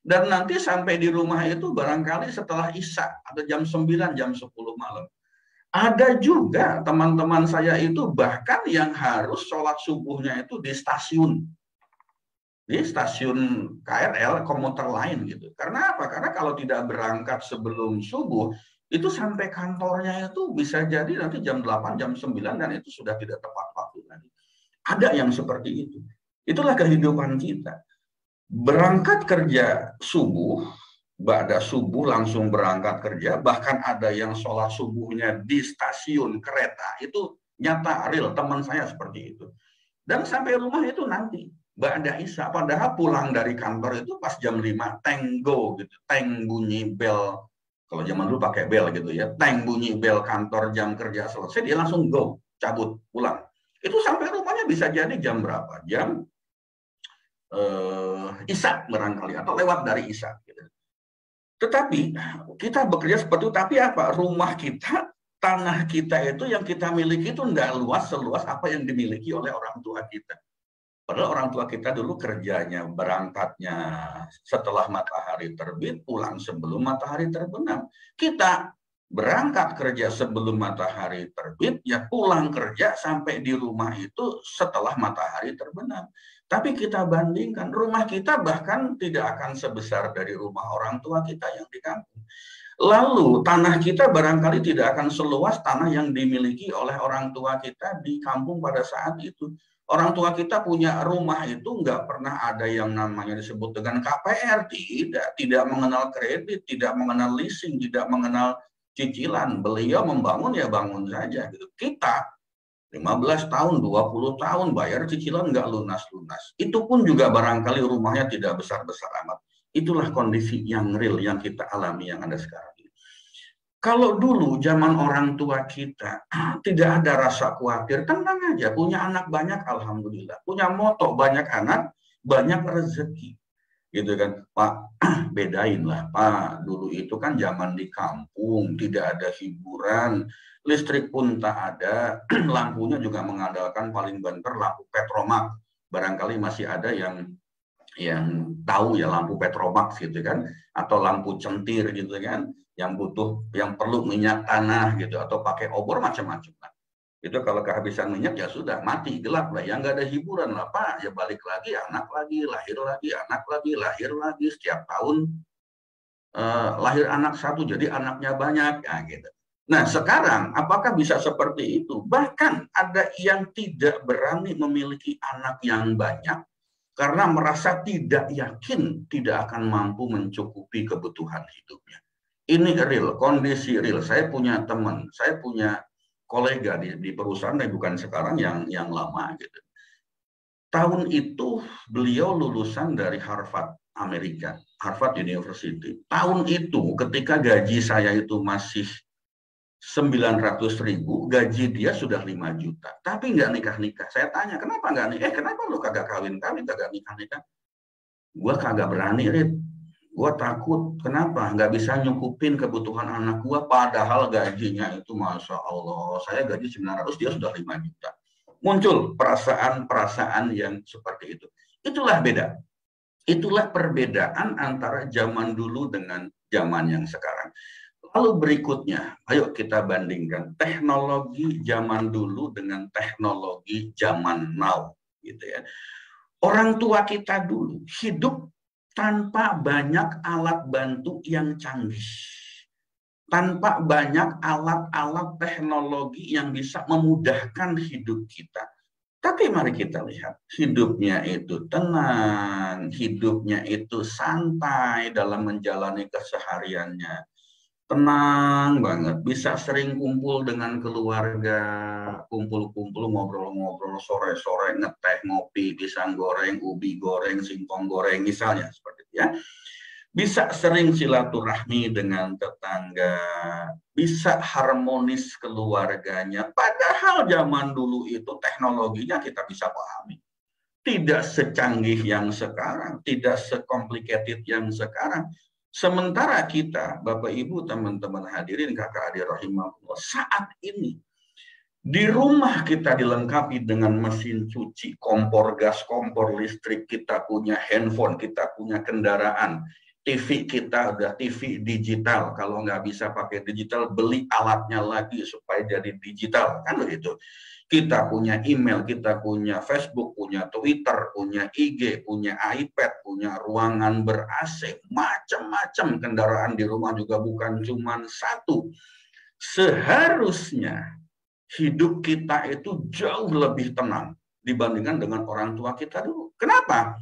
dan nanti sampai di rumah itu barangkali setelah Isya atau jam 9, jam 10 malam. Ada juga teman-teman saya itu bahkan yang harus sholat subuhnya itu di stasiun KRL, komuter lain gitu. Karena apa? Karena kalau tidak berangkat sebelum subuh, itu sampai kantornya itu bisa jadi nanti jam 8, jam 9, dan itu sudah tidak tepat waktu lagi. Ada yang seperti itu. Itulah kehidupan kita. Berangkat kerja subuh, ba'da subuh langsung berangkat kerja, bahkan ada yang sholat subuhnya di stasiun kereta, itu nyata real, teman saya seperti itu. Dan sampai rumah itu nanti, ba'da Isya, padahal pulang dari kantor itu pas jam 5, teng go gitu, teng bunyi bel, kalau zaman dulu pakai bel gitu ya, teng bunyi bel kantor, jam kerja selesai, dia langsung go, cabut, pulang. Itu sampai rumahnya bisa jadi jam berapa? Jam Isya barangkali, atau lewat dari Isya gitu. Tetapi kita bekerja seperti itu, tapi apa? Rumah kita, tanah kita itu yang kita miliki itu enggak luas seluas apa yang dimiliki oleh orang tua kita. Padahal orang tua kita dulu kerjanya, berangkatnya setelah matahari terbit, pulang sebelum matahari terbenam. Kita berangkat kerja sebelum matahari terbit, ya pulang kerja sampai di rumah itu setelah matahari terbenam. Tapi kita bandingkan, rumah kita bahkan tidak akan sebesar dari rumah orang tua kita yang di kampung. Lalu tanah kita barangkali tidak akan seluas tanah yang dimiliki oleh orang tua kita di kampung pada saat itu. Orang tua kita punya rumah itu nggak pernah ada yang namanya disebut dengan KPR, tidak mengenal kredit, tidak mengenal leasing, tidak mengenal cicilan. Beliau membangun ya bangun saja gitu. Kita 15 tahun, 20 tahun bayar cicilan nggak lunas-lunas. Itu pun juga barangkali rumahnya tidak besar-besar amat. Itulah kondisi yang real yang kita alami yang ada sekarang ini. Kalau dulu zaman orang tua kita tidak ada rasa khawatir, tenang aja, punya anak banyak alhamdulillah, punya moto banyak anak, banyak rezeki. Gitu kan, Pak, bedain lah Pak, dulu itu kan zaman di kampung, tidak ada hiburan, listrik pun tak ada, lampunya juga mengandalkan paling banter lampu petromak. Barangkali masih ada yang tahu ya lampu petromak gitu kan, atau lampu centir gitu kan, yang perlu minyak tanah gitu, atau pakai obor macam-macam. Itu kalau kehabisan minyak ya sudah mati, gelap lah, yang nggak ada hiburan lah Pak, ya balik lagi, anak lagi, lahir lagi, anak lagi, lahir lagi, setiap tahun lahir anak satu, jadi anaknya banyak, ya gitu. Nah sekarang apakah bisa seperti itu? Bahkan ada yang tidak berani memiliki anak yang banyak karena merasa tidak yakin tidak akan mampu mencukupi kebutuhan hidupnya. Ini real, kondisi real. Saya punya teman, saya punya kolega di perusahaan, dan bukan sekarang, yang lama gitu. Tahun itu beliau lulusan dari Harvard Amerika, Harvard University. Tahun itu ketika gaji saya itu masih 900.000, gaji dia sudah 5 juta, tapi nggak nikah-nikah. Saya tanya, kenapa nggak nikah? Kenapa lu kagak kawin-kawin, kagak nikah-nikah? Gua kagak berani, Rit. Gua takut. Kenapa? Nggak bisa nyukupin kebutuhan anak gua, padahal gajinya itu Masya Allah. Saya gaji 900, dia sudah 5 juta. Muncul perasaan-perasaan yang seperti itu. Itulah beda. Itulah perbedaan antara zaman dulu dengan zaman yang sekarang. Lalu berikutnya, ayo kita bandingkan teknologi zaman dulu dengan teknologi zaman now, gitu ya. Orang tua kita dulu hidup tanpa banyak alat bantu yang canggih, tanpa banyak alat-alat teknologi yang bisa memudahkan hidup kita. Tapi mari kita lihat, hidupnya itu tenang, hidupnya itu santai dalam menjalani kesehariannya. Tenang banget, bisa sering kumpul dengan keluarga, kumpul-kumpul, ngobrol-ngobrol, sore-sore ngeteh, ngopi, pisang goreng, ubi goreng, singkong goreng, misalnya seperti itu ya. bisa sering silaturahmi dengan tetangga, bisa harmonis keluarganya. Padahal zaman dulu itu teknologinya kita bisa pahami. Tidak secanggih yang sekarang, tidak sekomplikated yang sekarang. Sementara kita, Bapak Ibu, teman-teman hadirin, kakak adik rahimahullah, saat ini di rumah kita dilengkapi dengan mesin cuci, kompor gas, kompor listrik, kita punya handphone, kita punya kendaraan, TV kita udah TV digital. Kalau nggak bisa pakai digital, beli alatnya lagi supaya jadi digital, kan begitu. Kita punya email, kita punya Facebook, punya Twitter, punya IG, punya iPad, punya ruangan ber-AC, macam-macam kendaraan di rumah juga bukan cuma satu. Seharusnya hidup kita itu jauh lebih tenang dibandingkan dengan orang tua kita dulu. Kenapa?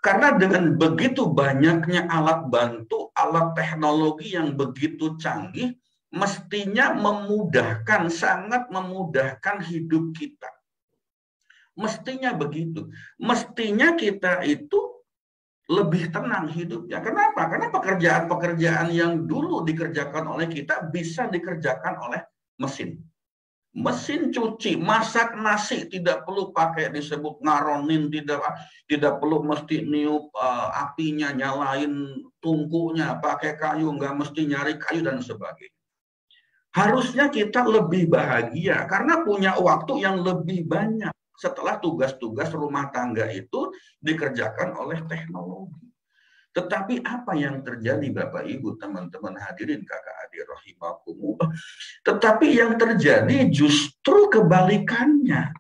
Karena dengan begitu banyaknya alat bantu, alat teknologi yang begitu canggih, mestinya memudahkan, sangat memudahkan hidup kita. Mestinya begitu. Mestinya kita itu lebih tenang hidupnya. Kenapa? Karena pekerjaan-pekerjaan yang dulu dikerjakan oleh kita bisa dikerjakan oleh mesin. Mesin cuci, masak nasi tidak perlu pakai disebut ngaronin, tidak perlu mesti niup apinya, nyalain tungkunya, pakai kayu, nggak mesti nyari kayu dan sebagainya. Harusnya kita lebih bahagia karena punya waktu yang lebih banyak setelah tugas-tugas rumah tangga itu dikerjakan oleh teknologi. Tetapi apa yang terjadi Bapak Ibu, teman-teman hadirin, kakak adik rahimahkumullah. Tetapi yang terjadi justru kebalikannya.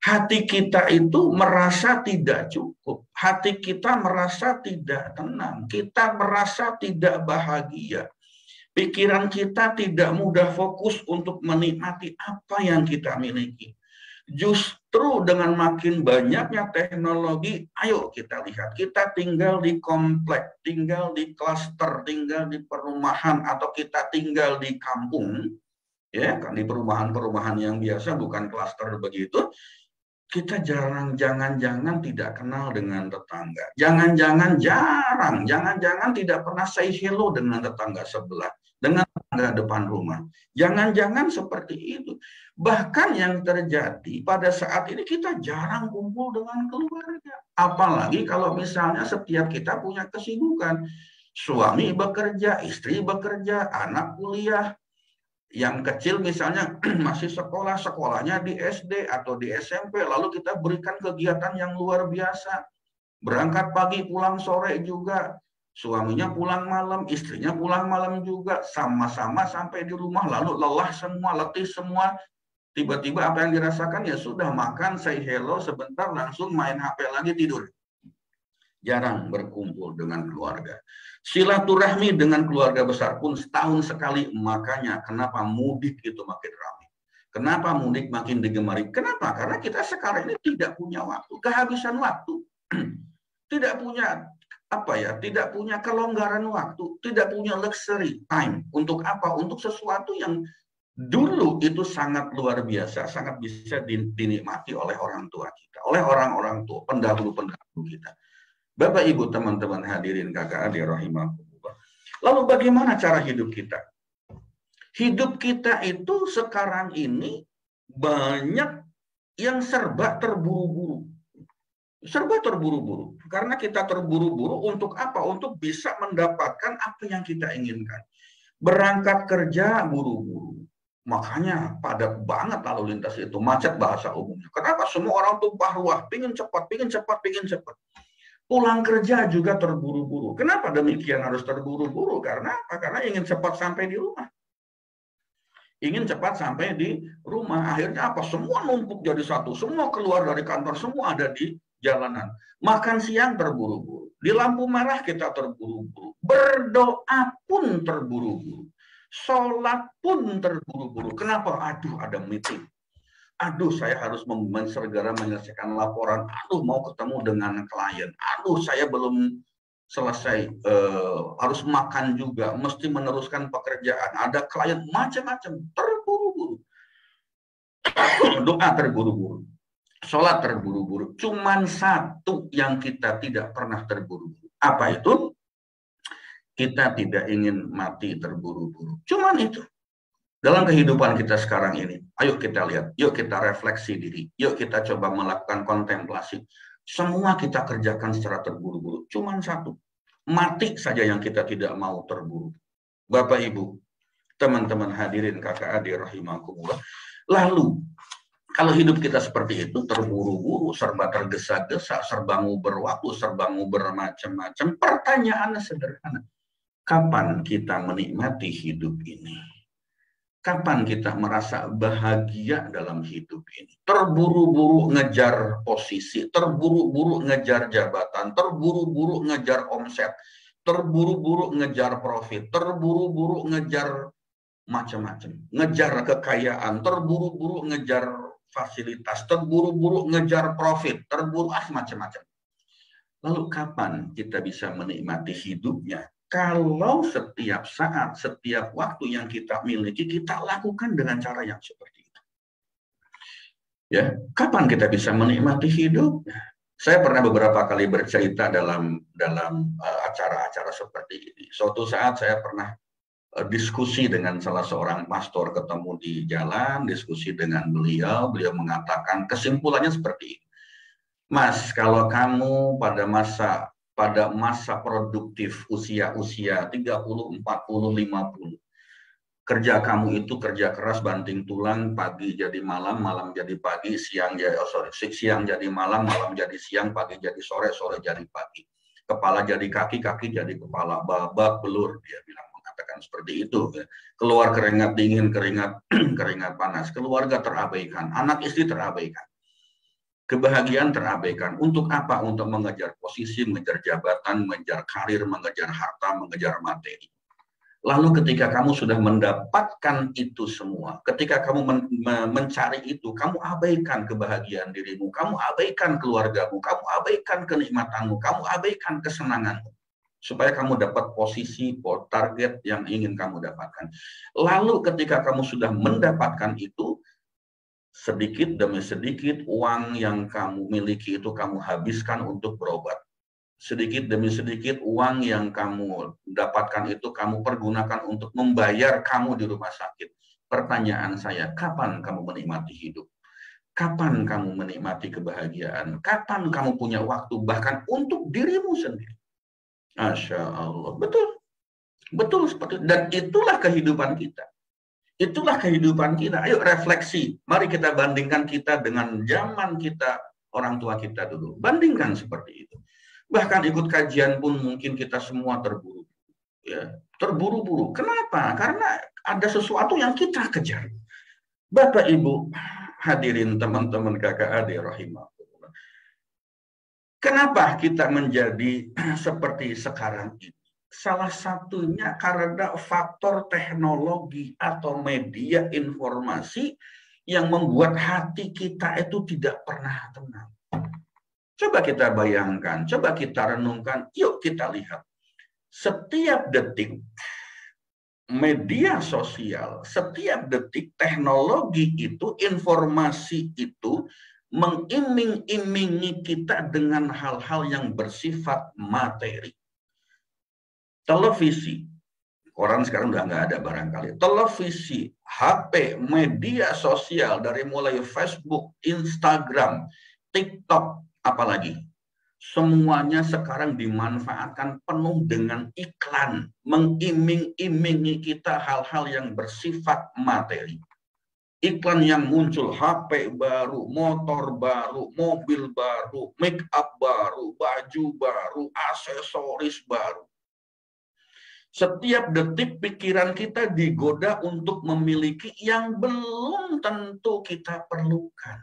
Hati kita itu merasa tidak cukup. Hati kita merasa tidak tenang. Kita merasa tidak bahagia. Pikiran kita tidak mudah fokus untuk menikmati apa yang kita miliki. Justru dengan makin banyaknya teknologi, ayo kita lihat, kita tinggal di komplek, tinggal di klaster, tinggal di perumahan, atau kita tinggal di kampung, ya kan, di perumahan-perumahan yang biasa, bukan klaster begitu, kita jangan-jangan tidak kenal dengan tetangga. Jangan-jangan tidak pernah say hello dengan tetangga sebelah, dengan tetangga depan rumah. Jangan-jangan seperti itu. Bahkan yang terjadi pada saat ini kita jarang kumpul dengan keluarga. Apalagi kalau misalnya setiap kita punya kesibukan. Suami bekerja, istri bekerja, anak kuliah. Yang kecil misalnya masih sekolah, sekolahnya di SD atau di SMP, lalu kita berikan kegiatan yang luar biasa. Berangkat pagi, pulang sore juga. Suaminya pulang malam, istrinya pulang malam juga. Sama-sama sampai di rumah, lalu lelah semua, letih semua. Tiba-tiba apa yang dirasakan? Ya sudah, makan, say hello, sebentar langsung main HP lagi, tidur. Jarang berkumpul dengan keluarga. Silaturahmi dengan keluarga besar pun setahun sekali. Makanya kenapa mudik itu makin ramai. Kenapa mudik makin digemari? Kenapa? Karena kita sekarang ini tidak punya waktu, kehabisan waktu. Tidak punya tidak punya kelonggaran waktu, tidak punya luxury time. Untuk apa? Untuk sesuatu yang dulu itu sangat luar biasa, sangat bisa dinikmati oleh orang tua kita, oleh orang-orang tua, pendahulu-pendahulu kita. Bapak, Ibu, teman-teman hadirin, kakak adik rahimahullah. Lalu bagaimana cara hidup kita? Hidup kita itu sekarang ini banyak yang serba terburu-buru. Serba terburu-buru. Karena kita terburu-buru untuk apa? Untuk bisa mendapatkan apa yang kita inginkan. Berangkat kerja buru-buru. Makanya padat banget lalu lintas itu, macet bahasa umumnya. Kenapa? Semua orang tuh bahruah, pingin cepat. Pulang kerja juga terburu-buru. Kenapa demikian harus terburu-buru? Karena apa? Karena ingin cepat sampai di rumah. Ingin cepat sampai di rumah. Akhirnya apa? Semua numpuk jadi satu. Semua keluar dari kantor, semua ada di jalanan. Makan siang terburu-buru. Di lampu merah kita terburu-buru. Berdoa pun terburu-buru. Sholat pun terburu-buru. Kenapa? Aduh, ada meeting. Aduh, saya harus segera menyelesaikan laporan. Aduh, mau ketemu dengan klien. Aduh, saya belum selesai. Harus makan juga. Mesti meneruskan pekerjaan. Ada klien macam-macam. Terburu-buru. Doa terburu-buru. Sholat terburu-buru. Cuman satu yang kita tidak pernah terburu-buru. Apa itu? Kita tidak ingin mati terburu-buru. Cuman itu. Dalam kehidupan kita sekarang ini, ayo kita lihat, yuk kita refleksi diri, yuk kita coba melakukan kontemplasi. Semua kita kerjakan secara terburu-buru. Cuman satu, mati saja yang kita tidak mau terburu. Bapak Ibu, teman-teman hadirin kakak adik rahimakumullah. Lalu, kalau hidup kita seperti itu, terburu-buru, serba tergesa-gesa, serba nguber waktu, serba nguber macam-macam, pertanyaannya sederhana. Kapan kita menikmati hidup ini? Kapan kita merasa bahagia dalam hidup ini? Terburu-buru ngejar posisi, terburu-buru ngejar jabatan, terburu-buru ngejar omset, terburu-buru ngejar profit, terburu-buru ngejar macam-macam, ngejar kekayaan, terburu-buru ngejar fasilitas, terburu-buru ngejar profit, terburu macam-macam. Lalu kapan kita bisa menikmati hidupnya? Kalau setiap saat, setiap waktu yang kita miliki, kita lakukan dengan cara yang seperti itu. Ya, kapan kita bisa menikmati hidup? Saya pernah beberapa kali bercerita dalam acara-acara seperti ini. Suatu saat saya pernah diskusi dengan salah seorang pastor, ketemu di jalan, diskusi dengan beliau mengatakan kesimpulannya seperti ini. Mas, kalau kamu pada masa produktif usia 30, 40, 50. Kerja kamu itu kerja keras banting tulang, pagi jadi malam, malam jadi pagi, siang jadi malam, malam jadi siang, pagi jadi sore, sore jadi pagi. Kepala jadi kaki, kaki jadi kepala, babak belur, dia bilang mengatakan seperti itu. Keluar keringat dingin, keringat panas, keluarga terabaikan, anak istri terabaikan. Kebahagiaan terabaikan. Untuk apa? Untuk mengejar posisi, mengejar jabatan, mengejar karir, mengejar harta, mengejar materi. Lalu ketika kamu sudah mendapatkan itu semua, ketika kamu mencari itu, kamu abaikan kebahagiaan dirimu, kamu abaikan keluargamu, kamu abaikan kenikmatanmu, kamu abaikan kesenanganmu. Supaya kamu dapat posisi, target yang ingin kamu dapatkan. Lalu ketika kamu sudah mendapatkan itu, sedikit demi sedikit uang yang kamu miliki itu kamu habiskan untuk berobat. Sedikit demi sedikit uang yang kamu dapatkan itu kamu pergunakan untuk membayar kamu di rumah sakit. Pertanyaan saya, kapan kamu menikmati hidup? Kapan kamu menikmati kebahagiaan? Kapan kamu punya waktu bahkan untuk dirimu sendiri? Masya Allah, betul. Betul seperti itu. Dan itulah kehidupan kita. Itulah kehidupan kita. Ayo refleksi. Mari kita bandingkan kita dengan zaman kita, orang tua kita dulu. Bandingkan seperti itu. Bahkan ikut kajian pun mungkin kita semua terburu-buru. Ya, terburu-buru. Kenapa? Karena ada sesuatu yang kita kejar. Bapak, Ibu, hadirin teman-teman kakak adik rahimahullah. Kenapa kita menjadi seperti sekarang ini? Salah satunya karena faktor teknologi atau media informasi yang membuat hati kita itu tidak pernah tenang. Coba kita bayangkan, coba kita renungkan, yuk kita lihat. Setiap detik media sosial, setiap detik teknologi itu, informasi itu mengiming-imingi kita dengan hal-hal yang bersifat materi. Televisi, koran sekarang udah nggak ada barangkali. Televisi, HP, media sosial dari mulai Facebook, Instagram, TikTok, apalagi. Semuanya sekarang dimanfaatkan penuh dengan iklan, mengiming-imingi kita hal-hal yang bersifat materi. Iklan yang muncul, HP baru, motor baru, mobil baru, make up baru, baju baru, aksesoris baru. Setiap detik pikiran kita digoda untuk memiliki yang belum tentu kita perlukan.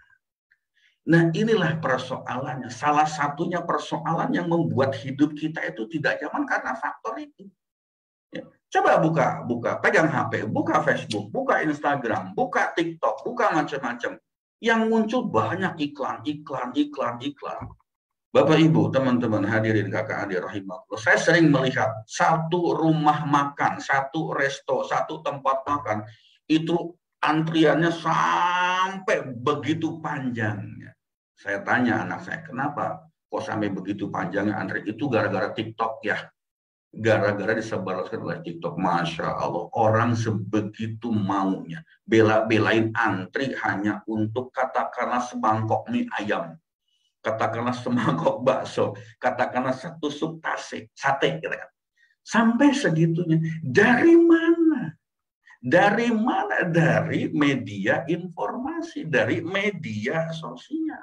Nah, inilah persoalannya. Salah satunya persoalan yang membuat hidup kita itu tidak nyaman karena faktor itu. Ya. Coba buka, pegang HP, buka Facebook, buka Instagram, buka TikTok, buka macam-macam. Yang muncul banyak iklan. Bapak, Ibu, teman-teman hadirin kakak adik rahimahullah, saya sering melihat satu rumah makan, satu resto, satu tempat makan, itu antriannya sampai begitu panjangnya. Saya tanya anak saya, kenapa kok sampai begitu panjangnya antri? Itu gara-gara TikTok ya. gara-gara disebarluaskan oleh TikTok. Masya Allah, orang sebegitu maunya bela-belain antri hanya untuk katakanlah semangkok mie ayam, katakanlah semangkok bakso, katakanlah satu sup sate, katakan. Sampai segitunya. Dari mana? Dari mana? Dari media informasi, dari media sosial.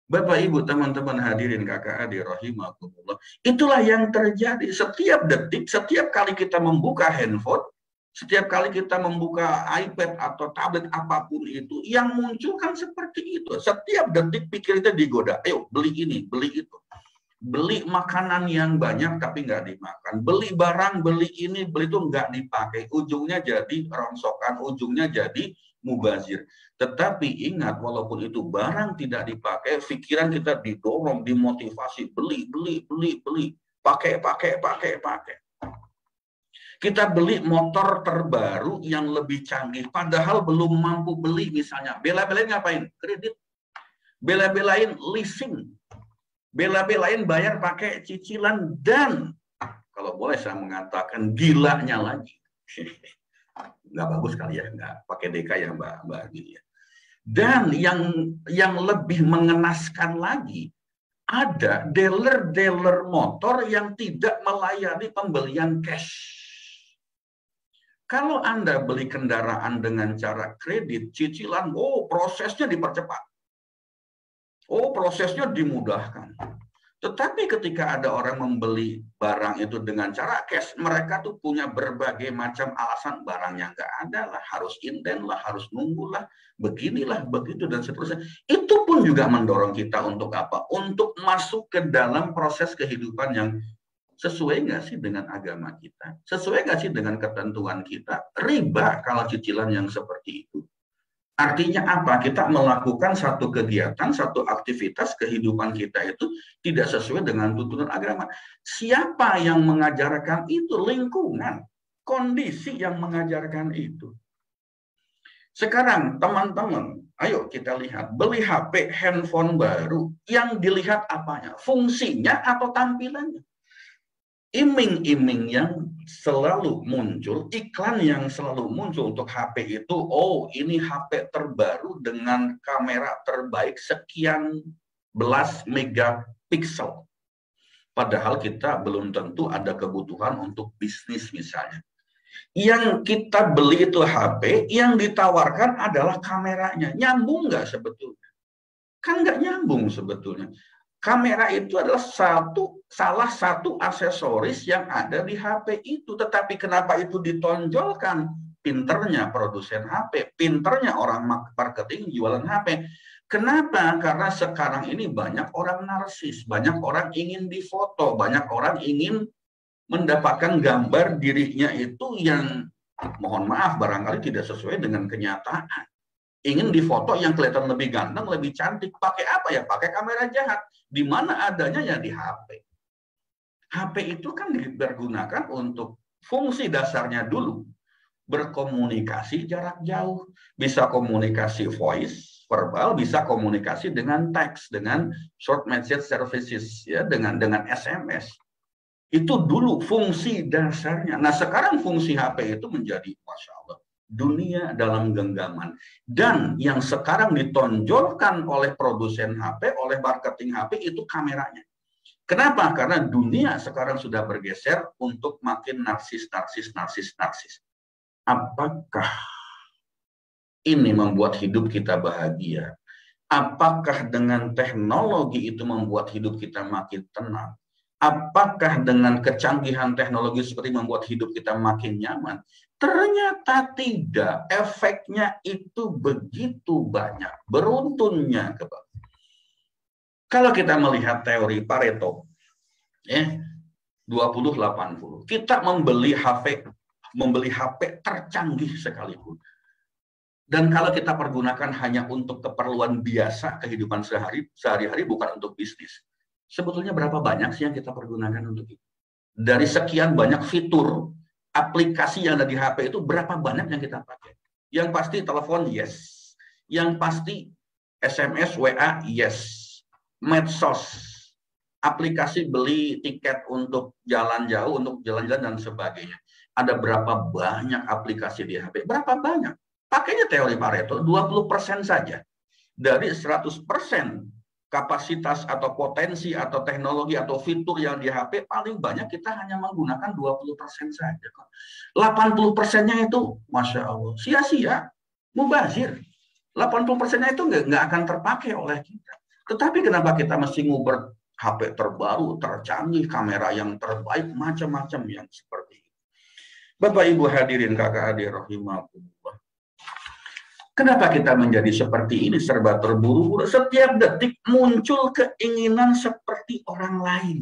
Bapak, Ibu, teman-teman hadirin kakak adik rahimakumullah. Itulah yang terjadi setiap detik, setiap kali kita membuka handphone, setiap kali kita membuka iPad atau tablet apapun itu, yang muncul kan seperti itu. Setiap detik pikir kita digoda, ayo beli ini, beli itu. Beli makanan yang banyak tapi nggak dimakan. Beli barang, beli ini, beli itu nggak dipakai. Ujungnya jadi rongsokan, ujungnya jadi mubazir. Tetapi ingat, walaupun itu barang tidak dipakai, pikiran kita didorong, dimotivasi, beli, beli, beli, beli. Pakai, pakai, pakai, pakai. Kita beli motor terbaru yang lebih canggih, padahal belum mampu beli misalnya. Bela-belain ngapain? Kredit. Bela-belain leasing. Bela-belain bayar pakai cicilan, dan kalau boleh saya mengatakan gilanya lagi. Nggak bagus kali ya, nggak pakai DK ya Mbak Gili ya. Dan yang lebih mengenaskan lagi, ada dealer-dealer motor yang tidak melayani pembelian cash. Kalau Anda beli kendaraan dengan cara kredit, cicilan, prosesnya dipercepat. Prosesnya dimudahkan. Tetapi ketika ada orang membeli barang itu dengan cara cash, mereka tuh punya berbagai macam alasan. Barangnya nggak ada lah, harus inden lah, harus nunggu lah, beginilah, begitu, dan seterusnya. Itu pun juga mendorong kita untuk apa? Untuk masuk ke dalam proses kehidupan yang sesuai nggak sih dengan agama kita? Sesuai nggak sih dengan ketentuan kita? Riba kalau cicilan yang seperti itu. Artinya apa? Kita melakukan satu kegiatan, satu aktivitas kehidupan kita itu tidak sesuai dengan tuntunan agama. Siapa yang mengajarkan itu? Lingkungan, kondisi yang mengajarkan itu. Sekarang teman-teman, ayo kita lihat, beli HP, handphone baru, yang dilihat apanya? Fungsinya atau tampilannya? Iming-iming yang selalu muncul, iklan yang selalu muncul untuk HP itu, ini HP terbaru dengan kamera terbaik sekian belas megapiksel. Padahal kita belum tentu ada kebutuhan untuk bisnis misalnya. Yang kita beli itu HP, yang ditawarkan adalah kameranya. Nyambung nggak sebetulnya? Kan nggak nyambung sebetulnya. Kamera itu adalah salah satu aksesoris yang ada di HP itu. Tetapi kenapa itu ditonjolkan? Pinternya produsen HP, pinternya orang marketing jualan HP. Kenapa? Karena sekarang ini banyak orang narsis, banyak orang ingin difoto, banyak orang ingin mendapatkan gambar dirinya itu yang, mohon maaf, barangkali tidak sesuai dengan kenyataan. Ingin difoto yang kelihatan lebih ganteng, lebih cantik. Pakai apa ya? Pakai kamera jahat. Di mana adanya ya di HP. HP itu kan dipergunakan untuk fungsi dasarnya dulu. Berkomunikasi jarak jauh. Bisa komunikasi voice, verbal, bisa komunikasi dengan teks, dengan short message services, ya, dengan SMS. Itu dulu fungsi dasarnya. Nah sekarang fungsi HP itu menjadi, Masya Allah, dunia dalam genggaman. Dan yang sekarang ditonjolkan oleh produsen HP, oleh marketing HP itu kameranya. Kenapa? Karena dunia sekarang sudah bergeser untuk makin narsis. Apakah ini membuat hidup kita bahagia? Apakah dengan teknologi itu membuat hidup kita makin tenang? Apakah dengan kecanggihan teknologi seperti membuat hidup kita makin nyaman? Ternyata tidak. Efeknya itu begitu banyak. Beruntunnya. Kalau kita melihat teori Pareto, 20-80. Kita membeli HP tercanggih sekalipun. Dan kalau kita pergunakan hanya untuk keperluan biasa kehidupan sehari-hari, bukan untuk bisnis. Sebetulnya berapa banyak sih yang kita pergunakan untuk itu? Dari sekian banyak fitur aplikasi yang ada di HP itu, berapa banyak yang kita pakai? Yang pasti telepon, yes. Yang pasti SMS, WA, yes. Medsos, aplikasi beli tiket untuk jalan jauh, untuk jalan-jalan dan sebagainya. Ada berapa banyak aplikasi di HP? Berapa banyak? Pakainya teori Pareto, 20% saja. Dari 100% kapasitas atau potensi atau teknologi atau fitur yang di HP, paling banyak kita hanya menggunakan 20% saja. 80%-nya itu, Masya Allah, sia-sia, mubazir. 80%-nya itu nggak akan terpakai oleh kita. Tetapi kenapa kita mesti nguber HP terbaru, tercanggih, kamera yang terbaik, macam-macam yang seperti itu. Bapak Ibu hadirin kakak adik rahimahullah. Kenapa kita menjadi seperti ini, serba terburu-buru? Setiap detik muncul keinginan seperti orang lain.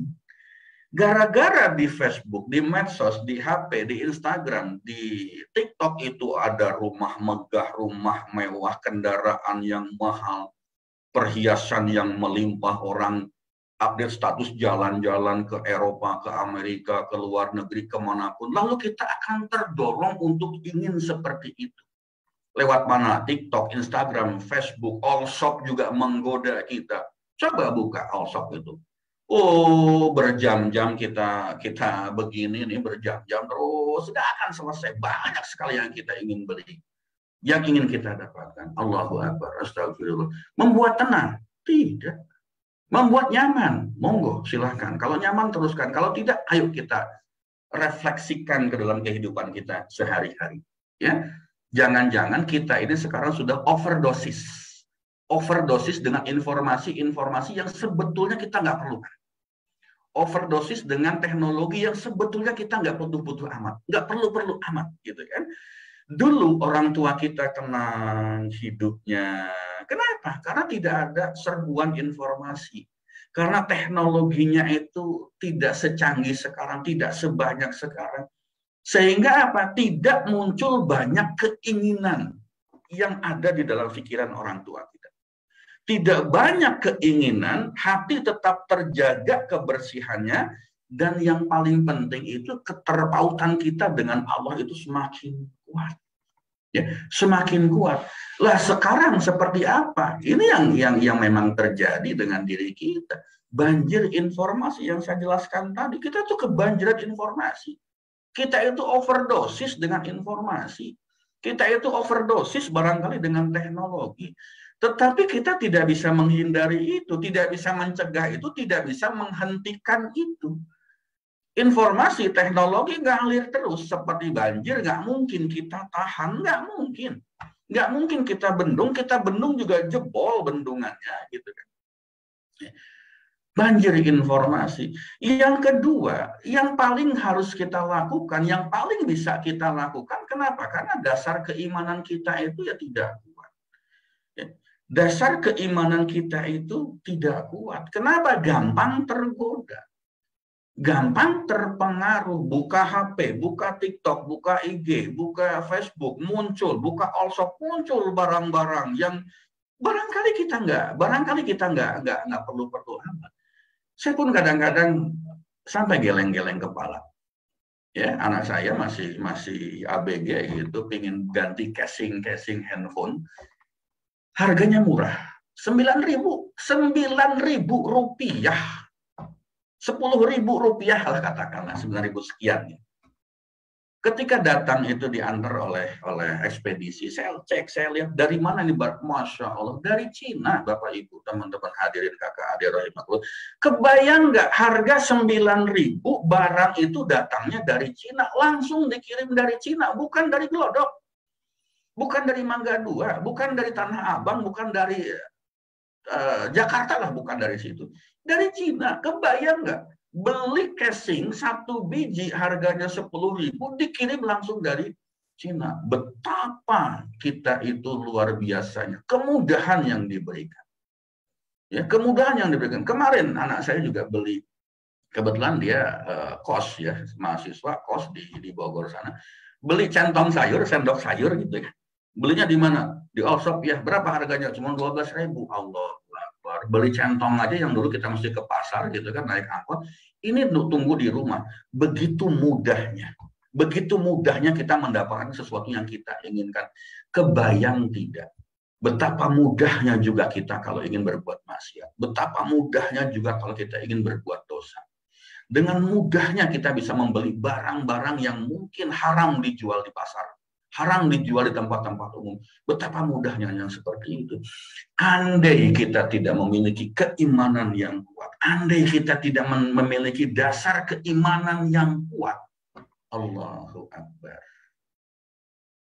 Gara-gara di Facebook, di medsos, di HP, di Instagram, di TikTok itu ada rumah megah, rumah mewah, kendaraan yang mahal, perhiasan yang melimpah, orang update status jalan-jalan ke Eropa, ke Amerika, ke luar negeri, kemanapun. Lalu kita akan terdorong untuk ingin seperti itu. Lewat mana? TikTok, Instagram, Facebook, Allshop juga menggoda kita. Coba buka Allshop itu. Oh, berjam-jam kita begini nih, berjam-jam terus. Tidak akan selesai. Banyak sekali yang kita ingin beli. Yang ingin kita dapatkan. Allahu Akbar, astagfirullah. Membuat tenang? Tidak. Membuat nyaman? Monggo, silahkan. Kalau nyaman, teruskan. Kalau tidak, ayo kita refleksikan ke dalam kehidupan kita sehari-hari. Ya. Jangan-jangan kita ini sekarang sudah overdosis. Overdosis dengan informasi-informasi yang sebetulnya kita nggak perlukan. Overdosis dengan teknologi yang sebetulnya kita nggak butuh-butuh amat. Nggak perlu-perlu amat, gitu kan. Dulu orang tua kita tenang hidupnya. Kenapa? Karena tidak ada serbuan informasi. Karena teknologinya itu tidak secanggih sekarang, tidak sebanyak sekarang. Sehingga apa? Tidak muncul banyak keinginan yang ada di dalam pikiran orang tua kita. Tidak banyak keinginan, hati tetap terjaga kebersihannya, dan yang paling penting itu keterpautan kita dengan Allah itu semakin kuat. Ya, semakin kuat. Lah sekarang seperti apa? Ini yang memang terjadi dengan diri kita. Banjir informasi yang saya jelaskan tadi, kita tuh kebanjiran informasi. Kita itu overdosis dengan informasi. Kita itu overdosis barangkali dengan teknologi. Tetapi kita tidak bisa menghindari itu, tidak bisa mencegah itu, tidak bisa menghentikan itu. Informasi, teknologi ngalir terus seperti banjir, nggak mungkin kita tahan, nggak mungkin. Nggak mungkin kita bendung juga jebol bendungannya. Gitu kan. Banjir informasi. Yang kedua, yang paling harus kita lakukan, yang paling bisa kita lakukan, kenapa? Karena dasar keimanan kita itu ya tidak kuat. Dasar keimanan kita itu tidak kuat. Kenapa? Gampang tergoda. Gampang terpengaruh. Buka HP, buka TikTok, buka IG, buka Facebook, muncul, buka Allshop, muncul barang-barang yang barangkali kita nggak perlu amat. Saya pun kadang-kadang sampai geleng-geleng kepala. Ya, anak saya masih ABG gitu, pingin ganti casing handphone. Harganya murah, 9.000 rupiah. 10.000 rupiah lah katakanlah, 9.000 sekian. Ketika datang itu diantar oleh ekspedisi, saya cek, saya lihat dari mana nih, Masya Allah, dari Cina, Bapak Ibu, teman-teman hadirin kakak adik rahimahullah. Kebayang nggak harga 9.000 barang itu datangnya dari Cina, langsung dikirim dari Cina, bukan dari Glodok, bukan dari Mangga 2, bukan dari Tanah Abang, bukan dari Jakarta lah, bukan dari situ, dari Cina. Kebayang nggak? Beli casing 1 biji harganya 10.000 dikirim langsung dari Cina. Betapa kita itu luar biasanya kemudahan yang diberikan. Ya, kemudahan yang diberikan. Kemarin anak saya juga beli, kebetulan dia kos ya, mahasiswa kos di Bogor sana. Beli centong sayur, sendok sayur gitu ya. Belinya di mana? Di Allshop ya. Berapa harganya? Cuma 12.000. Allah. Beli centong aja yang dulu kita mesti ke pasar gitu kan, naik angkot, ini tunggu di rumah. Begitu mudahnya kita mendapatkan sesuatu yang kita inginkan. Kebayang tidak betapa mudahnya juga kita kalau ingin berbuat bermaksiat. Betapa mudahnya juga kalau kita ingin berbuat dosa. Dengan mudahnya kita bisa membeli barang-barang yang mungkin haram dijual di pasar, haram dijual di tempat-tempat umum. Betapa mudahnya yang seperti itu. Andai kita tidak memiliki keimanan yang kuat, andai kita tidak memiliki dasar keimanan yang kuat, Allahu Akbar,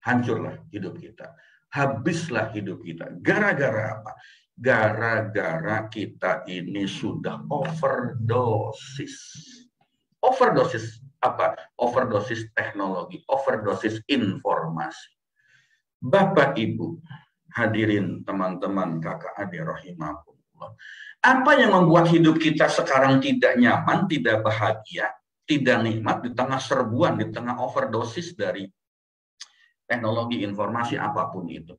hancurlah hidup kita, habislah hidup kita. Gara-gara apa? Gara-gara kita ini sudah overdosis. Overdosis apa? Overdosis teknologi, overdosis informasi. Bapak Ibu, hadirin teman-teman kakak adik rahimahullah. Apa yang membuat hidup kita sekarang tidak nyaman, tidak bahagia, tidak nikmat di tengah serbuan, di tengah overdosis dari teknologi informasi apapun itu?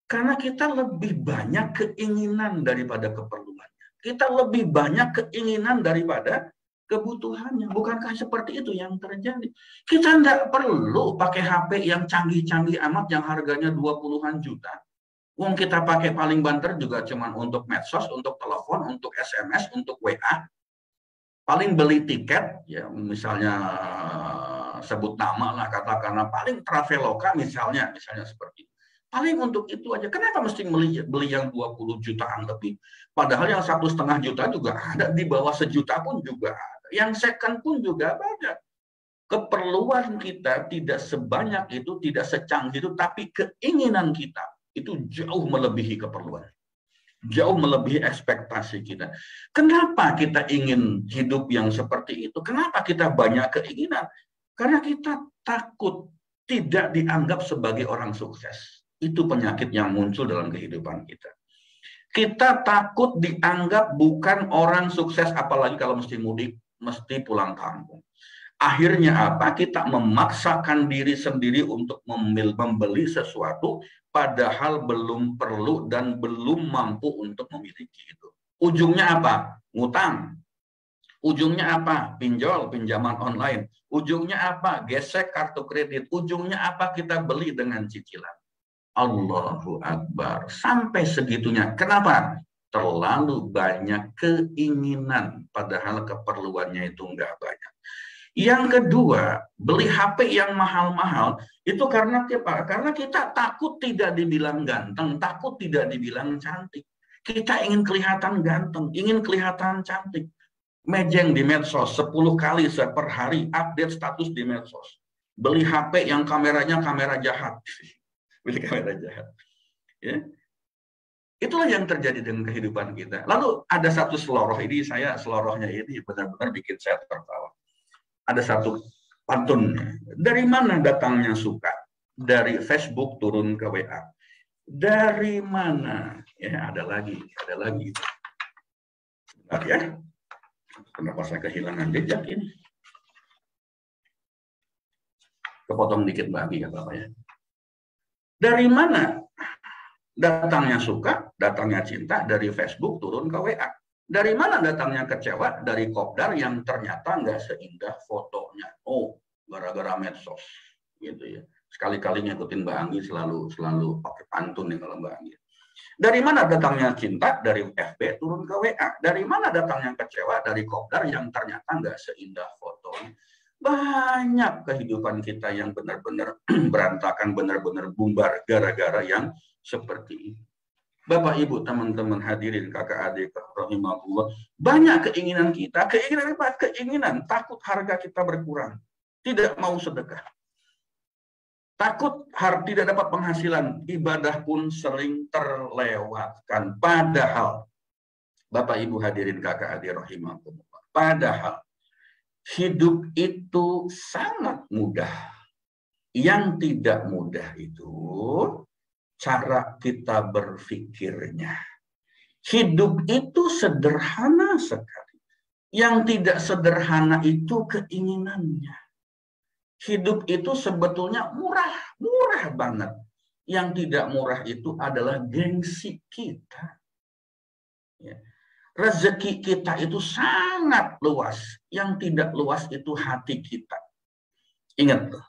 Karena kita lebih banyak keinginan daripada keperluannya. Kita lebih banyak keinginan daripada kebutuhannya. Bukankah seperti itu yang terjadi? Kita tidak perlu pakai HP yang canggih-canggih amat yang harganya 20-an juta. Wong kita pakai paling banter juga cuma untuk medsos, untuk telepon, untuk SMS, untuk WA. Paling beli tiket, ya misalnya sebut nama lah katakanlah, paling Traveloka misalnya seperti itu. Paling untuk itu aja. Kenapa mesti beli yang 20 jutaan lebih? Padahal yang 1,5 juta juga ada, di bawah 1 juta pun juga ada. Yang second pun juga banyak. Keperluan kita tidak sebanyak itu, tidak secanggih itu, tapi keinginan kita itu jauh melebihi keperluan. Jauh melebihi ekspektasi kita. Kenapa kita ingin hidup yang seperti itu? Kenapa kita banyak keinginan? Karena kita takut tidak dianggap sebagai orang sukses. Itu penyakit yang muncul dalam kehidupan kita. Kita takut dianggap bukan orang sukses, apalagi kalau mesti mudik, mesti pulang kampung. Akhirnya apa? Kita memaksakan diri sendiri untuk membeli sesuatu, padahal belum perlu dan belum mampu untuk memiliki itu. Ujungnya apa? Ngutang. Ujungnya apa? Pinjol, pinjaman online. Ujungnya apa? Gesek kartu kredit. Ujungnya apa? Kita beli dengan cicilan. Allahu Akbar. Sampai segitunya. Kenapa? Terlalu banyak keinginan, padahal keperluannya itu enggak banyak. Yang kedua, beli HP yang mahal-mahal itu karena apa? Karena kita takut tidak dibilang ganteng, takut tidak dibilang cantik. Kita ingin kelihatan ganteng, ingin kelihatan cantik. Mejeng di medsos 10 kali per hari update status di medsos. Beli HP yang kameranya kamera jahat. Beli kamera jahat. Ya. Itulah yang terjadi dengan kehidupan kita. Lalu ada satu seloroh ini, selorohnya ini benar-benar bikin saya tertawa. Ada satu pantun. Dari mana datangnya suka? Dari Facebook turun ke WA. Dari mana? Ya, ada lagi. Sebentar ya. Kenapa saya kehilangan jejak ini? Kepotong dikit bagi ya Bapak ya. Dari mana datangnya suka, datangnya cinta? Dari Facebook turun ke WA. Dari mana datangnya kecewa? Dari kopdar yang ternyata nggak seindah fotonya. Oh, gara-gara medsos, gitu ya. Sekali-kali ngikutin Mbak Anggi selalu pakai pantun nih kalau Mbak Anggi. Dari mana datangnya cinta? Dari FB turun ke WA. Dari mana datangnya kecewa? Dari kopdar yang ternyata nggak seindah fotonya. Banyak kehidupan kita yang benar-benar berantakan, benar-benar bumbar gara-gara yang seperti ini. Bapak, Ibu, teman-teman hadirin, kakak adik, rahimahullah, banyak keinginan kita. Keinginan apa? Keinginan takut harga kita berkurang. Tidak mau sedekah. Takut tidak dapat penghasilan. Ibadah pun sering terlewatkan. Padahal, Bapak, Ibu, hadirin, kakak adik, rahimahullah, padahal hidup itu sangat mudah. Yang tidak mudah itu cara kita berpikirnya. Hidup itu sederhana sekali. Yang tidak sederhana itu keinginannya. Hidup itu sebetulnya murah banget. Yang tidak murah itu adalah gengsi kita. Ya. Rezeki kita itu sangat luas. Yang tidak luas itu hati kita. Ingat loh.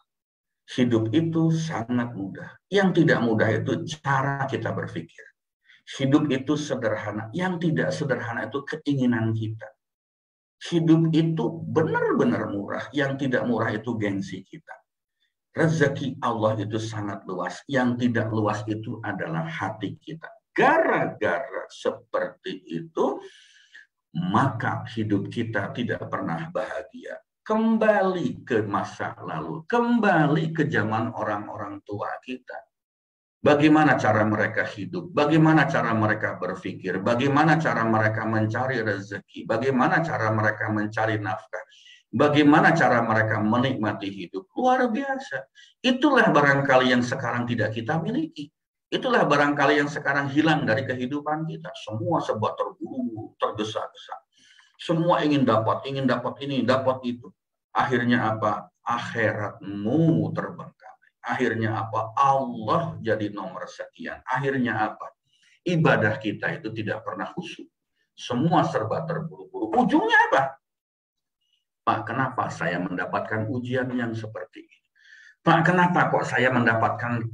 Hidup itu sangat mudah. Yang tidak mudah itu cara kita berpikir. Hidup itu sederhana. Yang tidak sederhana itu keinginan kita. Hidup itu benar-benar murah. Yang tidak murah itu gengsi kita. Rezeki Allah itu sangat luas. Yang tidak luas itu adalah hati kita. Gara-gara seperti itu, maka hidup kita tidak pernah bahagia. Kembali ke masa lalu, kembali ke zaman orang-orang tua kita. Bagaimana cara mereka hidup, bagaimana cara mereka berpikir, bagaimana cara mereka mencari rezeki, bagaimana cara mereka mencari nafkah, bagaimana cara mereka menikmati hidup. Luar biasa. Itulah barangkali yang sekarang tidak kita miliki. Itulah barangkali yang sekarang hilang dari kehidupan kita. Semua serba terburu-buru, tergesa-gesa. Semua ingin dapat ini, dapat itu. Akhirnya apa? Akhiratmu terbengkalai. Akhirnya apa? Allah jadi nomor sekian. Akhirnya apa? Ibadah kita itu tidak pernah khusyuk. Semua serba terburu-buru. Ujungnya apa? Pak, kenapa saya mendapatkan ujian yang seperti ini? Pak, kenapa kok saya mendapatkan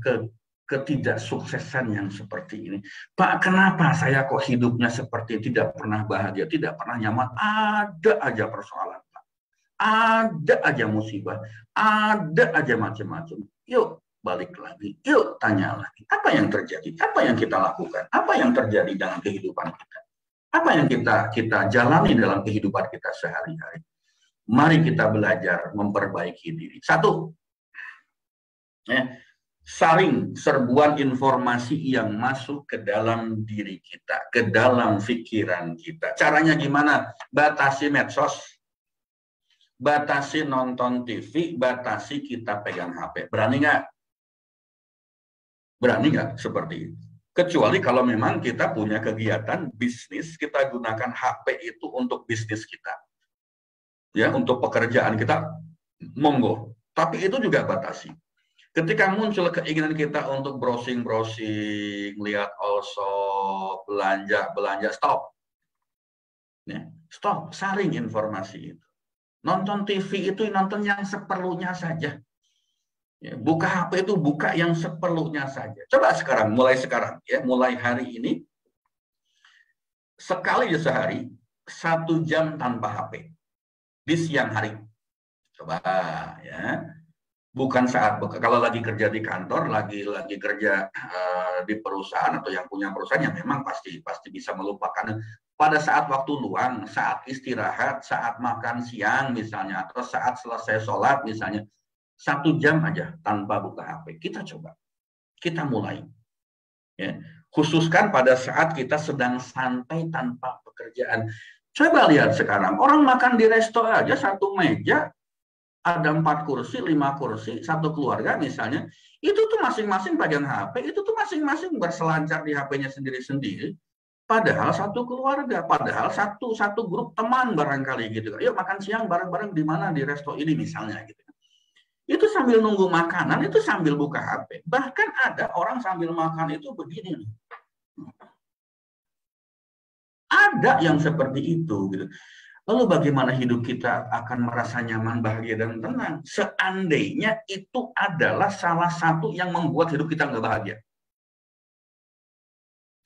ketidaksuksesan yang seperti ini? Pak, kenapa saya kok hidupnya seperti tidak pernah bahagia, tidak pernah nyaman? Ada aja persoalan, Pak. Ada aja musibah, ada aja macam-macam. Yuk, balik lagi. Yuk, tanya lagi. Apa yang terjadi? Apa yang kita lakukan? Apa yang terjadi dalam kehidupan kita? Apa yang kita jalani dalam kehidupan kita sehari-hari? Mari kita belajar memperbaiki diri. Satu, saring serbuan informasi yang masuk ke dalam diri kita, ke dalam pikiran kita. Caranya gimana? Batasi medsos, batasi nonton TV, batasi kita pegang HP. Berani nggak? Berani nggak seperti itu? Kecuali kalau memang kita punya kegiatan bisnis, kita gunakan HP itu untuk bisnis kita. Ya, untuk pekerjaan kita, monggo. Tapi itu juga batasi. Ketika muncul keinginan kita untuk browsing-browsing, lihat also, belanja, stop. Ya, stop, saring informasi itu. Nonton TV itu nonton yang seperlunya saja. Ya, buka HP itu buka yang seperlunya saja. Coba sekarang, mulai hari ini, sekali sehari, 1 jam tanpa HP. Di siang hari. Coba ya. Bukan saat kalau lagi kerja di kantor, lagi kerja di perusahaan atau yang punya perusahaan, yang memang pasti bisa melupakan pada saat waktu luang, saat istirahat, saat makan siang misalnya, atau saat selesai sholat misalnya, 1 jam aja tanpa buka HP. Kita coba, kita mulai. Ya. Khususkan pada saat kita sedang santai tanpa pekerjaan. Coba lihat sekarang, orang makan di resto aja 1 meja, ada 4 kursi, 5 kursi, 1 keluarga misalnya, itu tuh masing-masing pegang HP, itu tuh masing-masing berselancar di HP-nya sendiri-sendiri, padahal 1 keluarga, padahal satu grup teman barangkali gitu. Yuk makan siang bareng-bareng di mana, di resto ini misalnya gitu. Itu sambil nunggu makanan, itu sambil buka HP. Bahkan ada orang sambil makan itu begini nih. Ada yang seperti itu gitu. Lalu bagaimana hidup kita akan merasa nyaman, bahagia, dan tenang? Seandainya itu adalah salah satu yang membuat hidup kita nggak bahagia.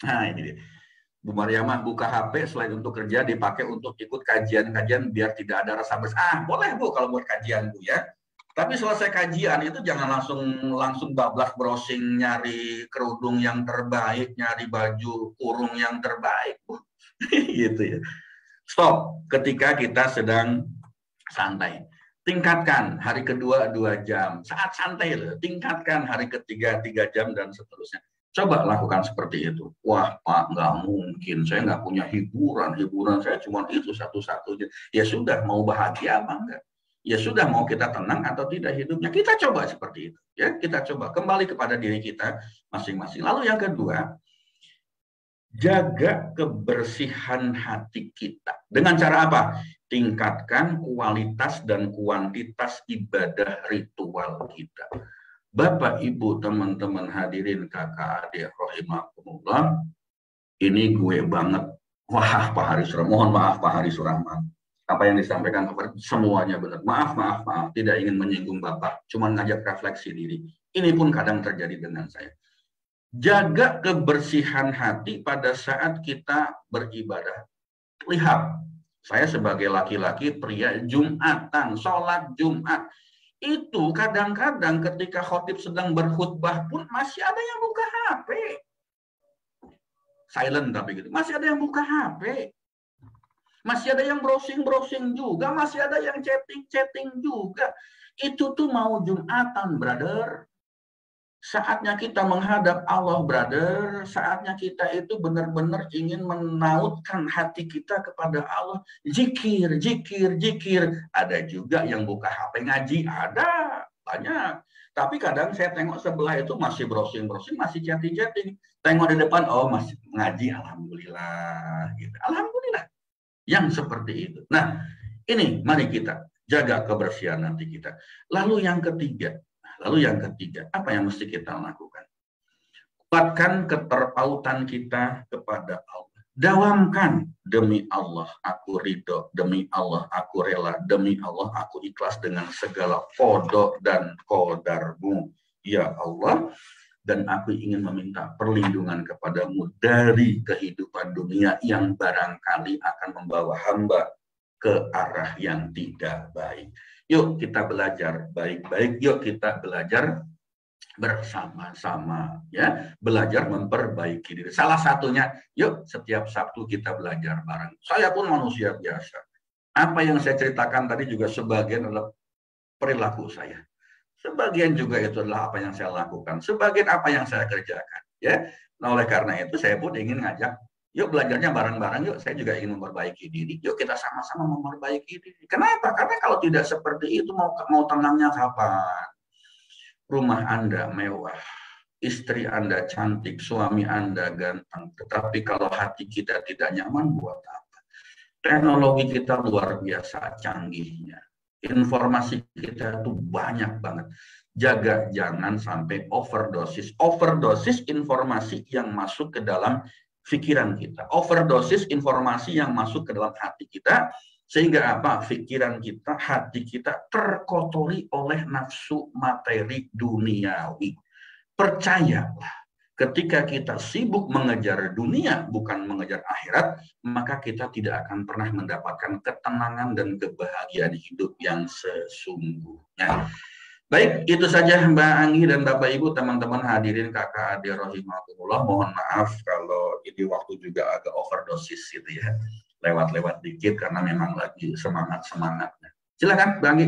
Nah ini dia. Bu Mariamah buka HP selain untuk kerja dipakai untuk ikut kajian-kajian biar tidak ada rasa bersalah. Boleh Bu kalau buat kajian Bu ya. Tapi selesai kajian itu jangan langsung bablas browsing nyari kerudung yang terbaik, nyari baju kurung yang terbaik Bu. Gitu ya. Stop ketika kita sedang santai. Tingkatkan hari kedua 2 jam. Saat santai loh, tingkatkan hari ketiga 3 jam dan seterusnya. Coba lakukan seperti itu. Wah Pak, nggak mungkin. Saya nggak punya hiburan. Hiburan saya cuma itu satu-satunya. Ya sudah, mau bahagia apa enggak? Ya sudah, mau kita tenang atau tidak hidupnya. Kita coba seperti itu. Ya, kita coba kembali kepada diri kita masing-masing. Lalu yang kedua, jaga kebersihan hati kita. Dengan cara apa? Tingkatkan kualitas dan kuantitas ibadah ritual kita. Bapak, Ibu, teman-teman hadirin, kakak, adik, rahimakumullah, ini gue banget. Wah, Pak Haris, mohon maaf Pak Haris Rahman. Apa yang disampaikan semuanya benar. Maaf. Tidak ingin menyinggung Bapak. Cuma ngajak refleksi diri. Ini pun kadang terjadi dengan saya. Jaga kebersihan hati pada saat kita beribadah. Lihat, saya sebagai laki-laki pria Jumatan, sholat Jumat, itu kadang-kadang ketika khotib sedang berkhutbah pun masih ada yang buka HP. Silent tapi gitu. Masih ada yang buka HP. Masih ada yang browsing-browsing juga, masih ada yang chatting-chatting juga. Itu tuh mau Jumatan, brother. Saatnya kita menghadap Allah, brother. Saatnya kita itu benar-benar ingin menautkan hati kita kepada Allah. Zikir, zikir, zikir. Ada juga yang buka HP ngaji, ada. Banyak. Tapi kadang saya tengok sebelah itu masih browsing-browsing, masih chatting-chatting. Tengok di depan, oh masih ngaji, alhamdulillah. Gitu. Alhamdulillah. Yang seperti itu. Nah, ini mari kita jaga kebersihan hati kita. Lalu yang ketiga, apa yang mesti kita lakukan? Kuatkan keterpautan kita kepada Allah. Dawamkan, demi Allah aku ridho, demi Allah aku rela, demi Allah aku ikhlas dengan segala qada dan qadarmu. Ya Allah, dan aku ingin meminta perlindungan kepadamu dari kehidupan dunia yang barangkali akan membawa hamba ke arah yang tidak baik. Yuk kita belajar baik-baik, yuk kita belajar bersama-sama, ya, belajar memperbaiki diri. Salah satunya, yuk setiap Sabtu kita belajar bareng. Saya pun manusia biasa. Apa yang saya ceritakan tadi juga sebagian adalah perilaku saya. Sebagian juga itu adalah apa yang saya lakukan. Sebagian apa yang saya kerjakan. Ya, nah, oleh karena itu saya pun ingin ngajak, yuk belajarnya bareng-bareng, yuk saya juga ingin memperbaiki diri, yuk kita sama-sama memperbaiki diri. Kenapa? Karena kalau tidak seperti itu mau tenangnya kapan? Rumah Anda mewah, istri Anda cantik, suami Anda ganteng, tetapi kalau hati kita tidak nyaman, buat apa? Teknologi kita luar biasa canggihnya. Informasi kita itu banyak banget. Jaga jangan sampai overdosis. Overdosis informasi yang masuk ke dalam pikiran kita. Overdosis informasi yang masuk ke dalam hati kita. Sehingga apa? Pikiran kita, hati kita terkotori oleh nafsu materi duniawi. Percayalah, ketika kita sibuk mengejar dunia, bukan mengejar akhirat, maka kita tidak akan pernah mendapatkan ketenangan dan kebahagiaan hidup yang sesungguhnya. Baik, itu saja Mbak Anggi dan Bapak Ibu, teman-teman hadirin kakak adik rahimahumullah. Mohon maaf kalau ini waktu juga agak overdosis gitu ya. Lewat-lewat dikit karena memang lagi semangat-semangatnya. Silakan Mbak Anggi.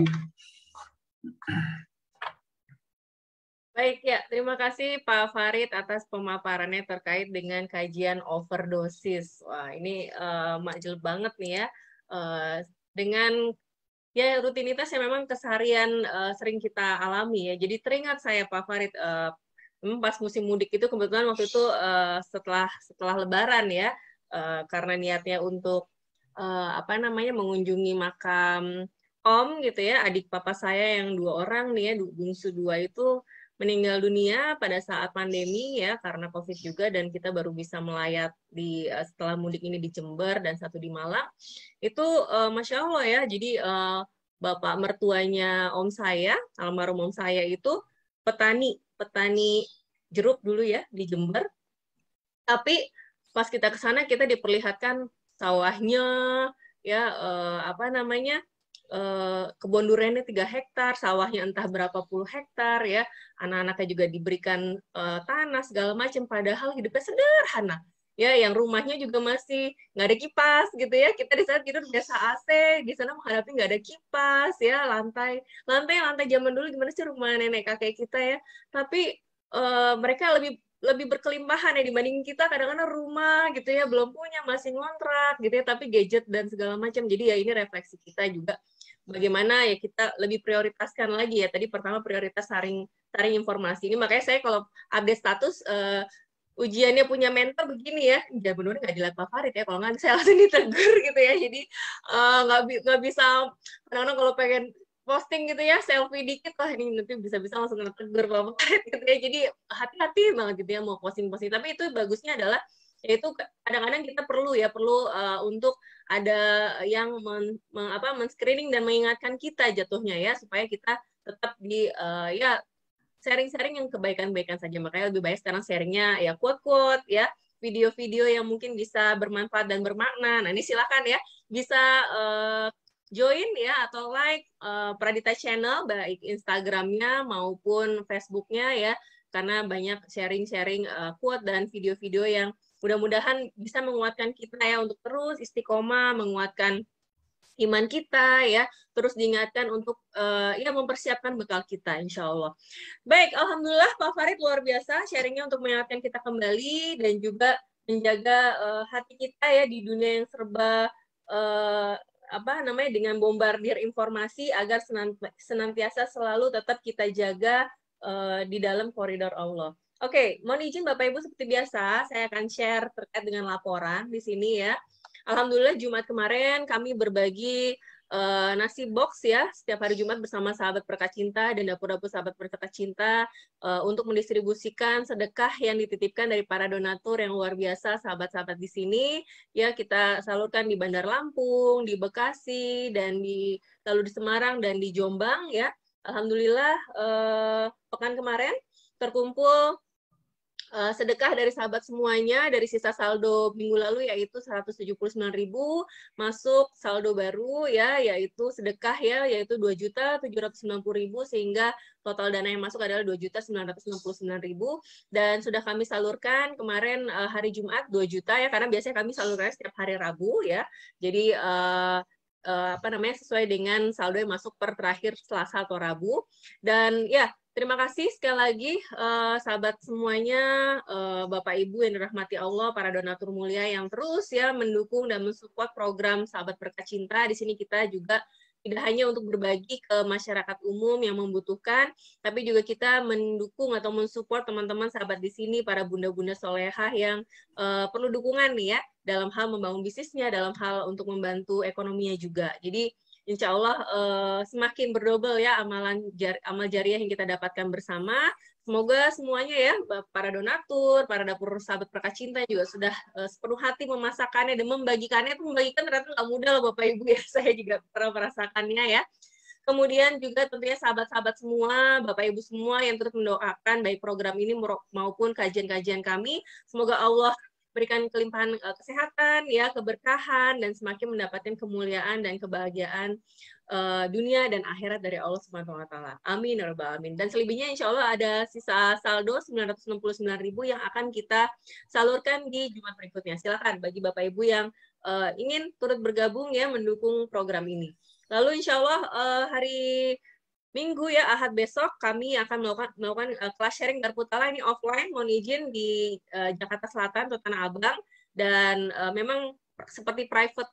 Baik ya, terima kasih Pak Farid atas pemaparannya terkait dengan kajian overdosis. Wah, ini makjul banget nih ya. Dengan ya rutinitas yang memang keseharian sering kita alami ya. Jadi teringat saya Pak Farid, pas musim mudik itu kebetulan waktu itu setelah Lebaran ya, karena niatnya untuk mengunjungi makam Om gitu ya, adik papa saya yang 2 orang nih ya, bungsu 2 itu meninggal dunia pada saat pandemi ya karena COVID juga, dan kita baru bisa melayat di setelah mudik ini di Jember dan 1 di Malang. Itu Masya Allah ya, jadi bapak mertuanya om saya, almarhum om saya itu petani jeruk dulu ya di Jember. Tapi pas kita ke sana kita diperlihatkan sawahnya ya kebun duriannya 3 hektar, sawahnya entah berapa puluh hektar ya, anak-anaknya juga diberikan tanah segala macam, padahal hidupnya sederhana ya, yang rumahnya juga masih nggak ada kipas gitu ya, kita di sana tidur biasa AC, di sana menghadapi nggak ada kipas ya, lantai zaman dulu gimana sih rumah nenek kakek kita ya, tapi mereka lebih berkelimpahan ya dibanding kita, kadang-kadang rumah gitu ya belum punya, masih ngontrak gitu ya, tapi gadget dan segala macam. Jadi ya ini refleksi kita juga bagaimana ya kita lebih prioritaskan lagi ya. Tadi pertama prioritas saring informasi. Ini makanya saya kalau update status ujiannya punya mentor begini ya, benar nggak dilihat Pak Farid ya, kalau nggak saya langsung ditegur gitu ya. Jadi nggak bisa, kadang-kadang kalau pengen posting gitu ya, selfie dikit, wah ini nanti bisa-bisa langsung ngetegur Bapak Farid gitu ya. Jadi hati-hati banget gitu ya mau posting-posting. Tapi itu bagusnya adalah yaitu kadang-kadang kita perlu untuk ada yang men-screening dan mengingatkan kita jatuhnya ya, supaya kita tetap sharing-sharing yang kebaikan-kebaikan saja. Makanya lebih baik sekarang sharingnya ya quote-quote ya, video-video yang mungkin bisa bermanfaat dan bermakna. Nah, ini silakan ya bisa join ya atau like Pradita Channel baik Instagramnya maupun Facebooknya ya, karena banyak sharing-sharing quote dan video-video yang mudah-mudahan bisa menguatkan kita ya untuk terus istiqomah menguatkan iman kita ya, terus diingatkan untuk ya mempersiapkan bekal kita insya Allah. Baik, alhamdulillah Pak Farid luar biasa sharingnya untuk mengingatkan kita kembali dan juga menjaga hati kita ya di dunia yang serba apa namanya dengan bombardir informasi agar senantiasa selalu tetap kita jaga di dalam koridor Allah. Oke, mohon izin Bapak Ibu seperti biasa saya akan share terkait dengan laporan di sini ya. Alhamdulillah Jumat kemarin kami berbagi nasi box ya setiap hari Jumat bersama sahabat Berkat Cinta dan dapur-dapur sahabat Berkat Cinta untuk mendistribusikan sedekah yang dititipkan dari para donatur yang luar biasa sahabat-sahabat di sini ya, kita salurkan di Bandar Lampung, di Bekasi dan lalu di Semarang dan di Jombang ya. Alhamdulillah pekan kemarin terkumpul sedekah dari sahabat semuanya dari sisa saldo minggu lalu yaitu 179.000 masuk saldo baru ya yaitu sedekah ya yaitu 2.790.000 sehingga total dana yang masuk adalah 2.969.000 dan sudah kami salurkan kemarin hari Jumat 2 juta ya, karena biasanya kami salurkan setiap hari Rabu ya. Jadi apa namanya sesuai dengan saldo yang masuk per terakhir Selasa atau Rabu. Dan ya terima kasih sekali lagi sahabat semuanya, Bapak Ibu yang dirahmati Allah, para donatur mulia yang terus ya mendukung dan mensupport program Sahabat Berkat Cinta. Di sini kita juga tidak hanya untuk berbagi ke masyarakat umum yang membutuhkan, tapi juga kita mendukung atau mensupport teman-teman sahabat di sini, para bunda-bunda solehah yang perlu dukungan nih ya, dalam hal membangun bisnisnya, dalam hal untuk membantu ekonominya juga. Jadi insya Allah semakin berdobel ya amal jariah yang kita dapatkan bersama. Semoga semuanya ya, para donatur, para dapur sahabat Berkat Cinta juga sudah sepenuh hati memasakkannya dan membagikannya. Itu membagikan ternyata nggak mudah loh Bapak Ibu ya, saya juga pernah merasakannya ya. Kemudian juga tentunya sahabat-sahabat semua, Bapak Ibu semua yang terus mendoakan baik program ini maupun kajian-kajian kami. Semoga Allah berikan kelimpahan kesehatan, ya keberkahan, dan semakin mendapatkan kemuliaan dan kebahagiaan dunia dan akhirat dari Allah Subhanahu wa taala. Amin ya rabbal alamin. Dan selebihnya insya Allah ada sisa saldo 969.000 yang akan kita salurkan di Jumat berikutnya. Silakan bagi Bapak Ibu yang ingin turut bergabung ya mendukung program ini. Lalu insya Allah hari Minggu ya, Ahad besok kami akan melakukan kelas sharing Darputala ini offline, mohon izin di Jakarta Selatan atau Tanah Abang, dan memang seperti private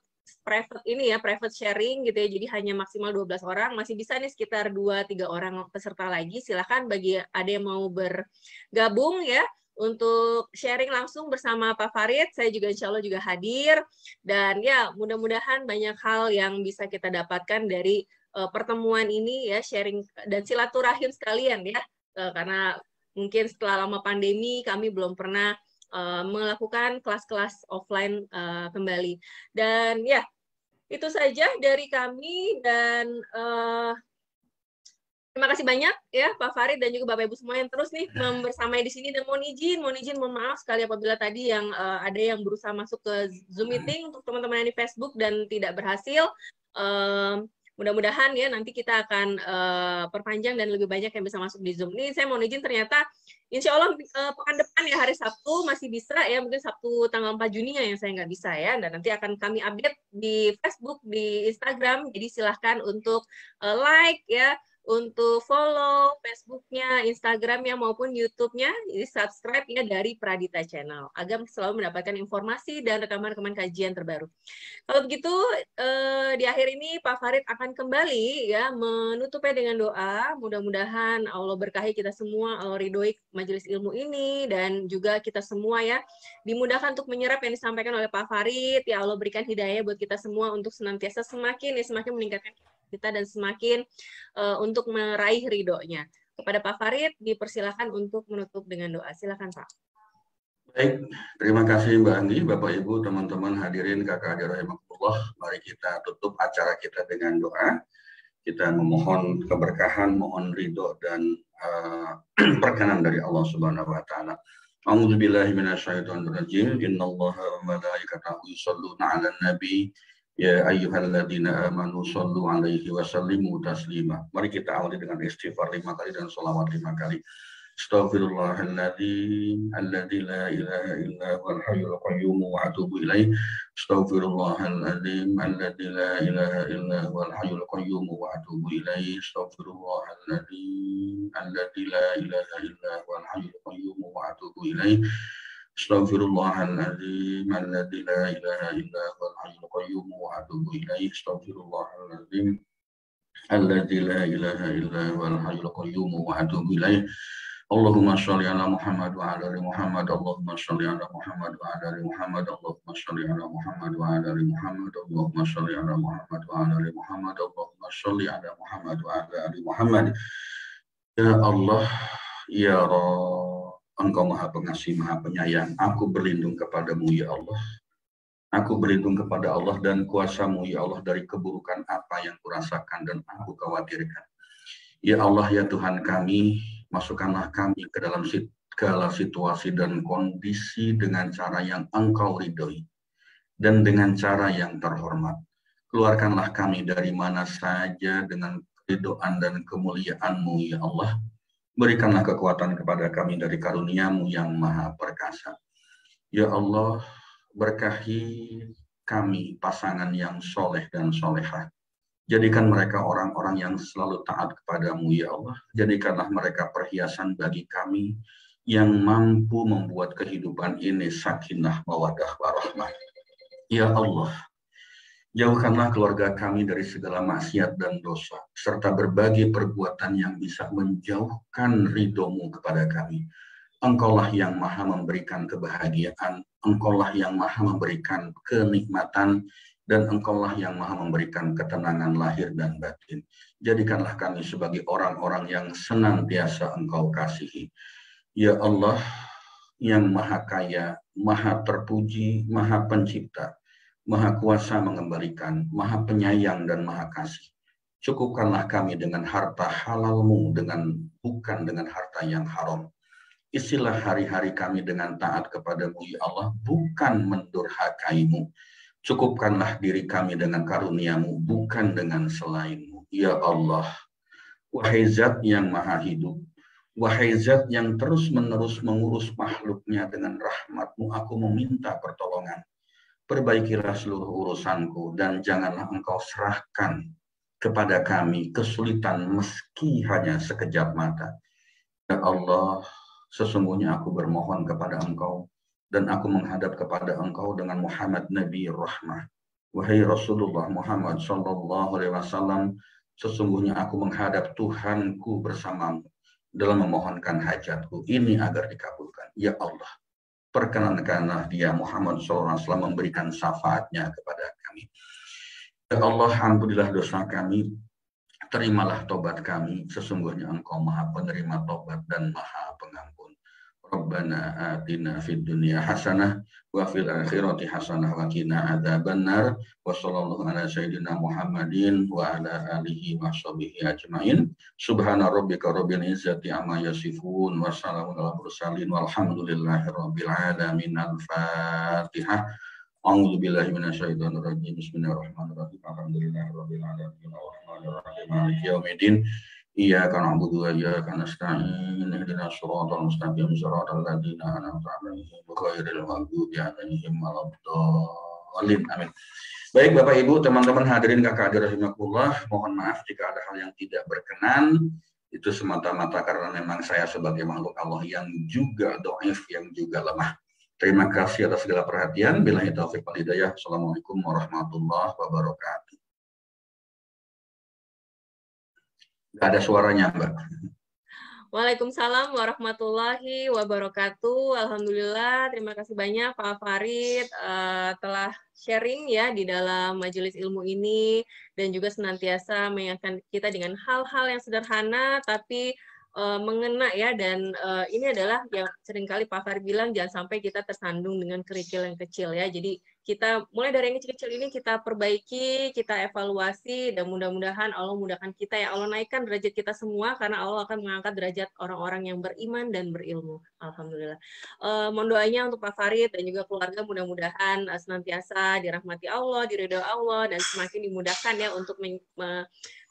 ini ya, private sharing gitu ya, jadi hanya maksimal 12 orang, masih bisa nih sekitar 2-3 orang peserta lagi. Silakan bagi ada yang mau bergabung ya untuk sharing langsung bersama Pak Farid, saya juga insya Allah juga hadir, dan ya mudah-mudahan banyak hal yang bisa kita dapatkan dari pertemuan ini ya, sharing dan silaturahim sekalian ya, karena mungkin setelah lama pandemi kami belum pernah melakukan kelas-kelas offline kembali. Dan ya itu saja dari kami, dan terima kasih banyak ya Pak Farid dan juga Bapak Ibu semua yang terus nih bersamai di sini, dan mohon izin mohon maaf sekali apabila tadi yang ada yang berusaha masuk ke Zoom meeting untuk teman-teman yang di Facebook dan tidak berhasil. Mudah-mudahan ya nanti kita akan perpanjang dan lebih banyak yang bisa masuk di Zoom. Ini saya mohon izin ternyata insya Allah pekan depan ya hari Sabtu masih bisa ya, mungkin Sabtu tanggal 4 Juni yang saya nggak bisa ya, dan nanti akan kami update di Facebook, di Instagram, jadi silahkan untuk like ya, untuk follow Facebooknya, Instagramnya maupun YouTube-nya, jadi subscribe ya dari Pradita Channel agar selalu mendapatkan informasi dan rekaman-rekaman kajian terbaru. Kalau begitu di akhir ini Pak Farid akan kembali ya menutupnya dengan doa. Mudah-mudahan Allah berkahi kita semua, Allah ridhoi majelis ilmu ini, dan juga kita semua ya dimudahkan untuk menyerap yang disampaikan oleh Pak Farid. Ya Allah berikan hidayah buat kita semua untuk senantiasa semakin meningkatkan kita dan semakin untuk meraih ridhonya. Kepada Pak Farid dipersilakan untuk menutup dengan doa. Silakan Pak. Baik, terima kasih Mbak Andi, Bapak Ibu, teman-teman hadirin kakak adik rahimahullah. Mari kita tutup acara kita dengan doa. Kita memohon keberkahan, mohon ridho dan perkenan dari Allah Subhanahu wa taala. A'udzubillahi minasyaitonir rajim. Innallaha wa malaikatahu yusholluna 'alan nabi. Ya ayyuhalladzina amanu shollu 'alaihi wa sallimu taslima. Mari kita awali dengan istighfar 5 kali dan sholawat 5 kali. Astaghfirullahaladzim alladzi la ilaha illa huwal hayyul qayyum wa atubu ilaih. Astaghfirullahaladzim alladzi la ilaha illa huwal hayyul qayyum wa atubu ilaih. Astaghfirullahaladzim alladzi la ilaha illa huwal hayyul qayyum wa atubu ilaih. Astaghfirullahaladzim alladzi la ilaha illa huwal hayyul qayyum wa atubu ilaih. Astaghfirullahaladzim alladzi la ilaha illa huwal hayyul qayyum wa atubu ilaih. Allahumma sholli ala Muhammad wa ala ali Muhammad. Allahumma sholli ala Muhammad wa ala ali Muhammad. Allahumma sholli ala Muhammad wa ala ali Muhammad. Allahumma sholli ala Muhammad wa ala ali Muhammad. Allahumma sholli ala Muhammad wa ala ali Muhammad. Ya Allah, ya Rabb, Engkau Maha Pengasih, Maha Penyayang. Aku berlindung kepadamu, ya Allah. Aku berlindung kepada Allah dan kuasa-Mu, ya Allah, dari keburukan apa yang kurasakan dan aku khawatirkan. Ya Allah, ya Tuhan kami, masukkanlah kami ke dalam segala situasi dan kondisi dengan cara yang Engkau ridhoi dan dengan cara yang terhormat. Keluarkanlah kami dari mana saja dengan keridhaan dan kemuliaan-Mu, ya Allah. Berikanlah kekuatan kepada kami dari karunia-Mu yang maha perkasa. Ya Allah, berkahi kami pasangan yang soleh dan solehah. Jadikan mereka orang-orang yang selalu taat kepadamu, ya Allah. Jadikanlah mereka perhiasan bagi kami yang mampu membuat kehidupan ini sakinah, mawaddah, warahmah. Ya Allah, jauhkanlah keluarga kami dari segala maksiat dan dosa, serta berbagai perbuatan yang bisa menjauhkan ridho-Mu kepada kami. Engkaulah yang maha memberikan kebahagiaan, Engkaulah yang maha memberikan kenikmatan, dan Engkaulah yang maha memberikan ketenangan lahir dan batin. Jadikanlah kami sebagai orang-orang yang senantiasa Engkau kasihi. Ya Allah, yang maha kaya, maha terpuji, maha pencipta, maha kuasa mengembalikan, maha penyayang dan maha kasih. Cukupkanlah kami dengan harta halal-Mu, bukan dengan harta yang haram. Isilah hari-hari kami dengan taat kepadamu, ya Allah, bukan mendurhakai-Mu. Cukupkanlah diri kami dengan karunia-Mu, bukan dengan selain-Mu. Ya Allah, wahai Zat yang maha hidup, wahai Zat yang terus-menerus mengurus makhluknya dengan rahmat-Mu, aku meminta pertolongan. Perbaikilah seluruh urusanku dan janganlah Engkau serahkan kepada kami kesulitan meski hanya sekejap mata. Ya Allah, sesungguhnya aku bermohon kepada Engkau dan aku menghadap kepada Engkau dengan Muhammad Nabi Rahmah. Wahai Rasulullah Muhammad Sallallahu Alaihi Wasallam, sesungguhnya aku menghadap Tuhanku bersamamu dalam memohonkan hajatku ini agar dikabulkan. Ya Allah, perkenankanlah dia Muhammad Sallallahu Alaihi Wasallam memberikan syafaatnya kepada kami. Ya Allah, ampunilah dosa kami, terimalah tobat kami, sesungguhnya Engkau maha penerima tobat dan maha pengampun. Rabbana atina fid dunya hasanah wa fil akhirati hasanah wa qina adzabannar wa sallallahu ala sayyidina Muhammadin wa ala alihi wa sahbihi ajmain. Subhana rabbika rabbil izzati amma yasifun wa salamun alal mursalin walhamdulillahi rabbil alamin. Al-Fatihah. A'udzu billahi minasyaitonir rajim. Bismillahirrahmanirrahim. Alhamdulillahi rabbil alamin arrahmanir rahim maliki yaumiddin. Iyyaka na'budu wa iyyaka nasta'in. Ihdinas shiratal mustaqim shiratal ladzina an'amta 'alaihim ghairil maghdubi 'alaihim waladdallin. Amin. Baik Bapak Ibu, teman-teman hadirin kakak adik rahimakumullah, mohon maaf jika ada hal yang tidak berkenan. Itu semata-mata karena memang saya sebagai makhluk Allah yang juga dhaif, yang juga lemah. Terima kasih atas segala perhatian. Billahi taufiq wal hidayah. Assalamualaikum warahmatullahi wabarakatuh. Gak ada suaranya, Mbak. Waalaikumsalam warahmatullahi wabarakatuh. Alhamdulillah, terima kasih banyak Pak Farid telah sharing ya di dalam majelis ilmu ini dan juga senantiasa mengingatkan kita dengan hal-hal yang sederhana tapi mengena ya, dan ini adalah yang seringkali Pak Farid bilang, jangan sampai kita tersandung dengan kerikil yang kecil ya. Jadi kita mulai dari yang kecil-kecil ini kita perbaiki, kita evaluasi, dan mudah-mudahan Allah mudahkan kita, ya Allah naikkan derajat kita semua, karena Allah akan mengangkat derajat orang-orang yang beriman dan berilmu. Alhamdulillah. Mohon doanya untuk Pak Farid dan juga keluarga, mudah-mudahan senantiasa dirahmati Allah, diridhoi Allah, dan semakin dimudahkan ya untuk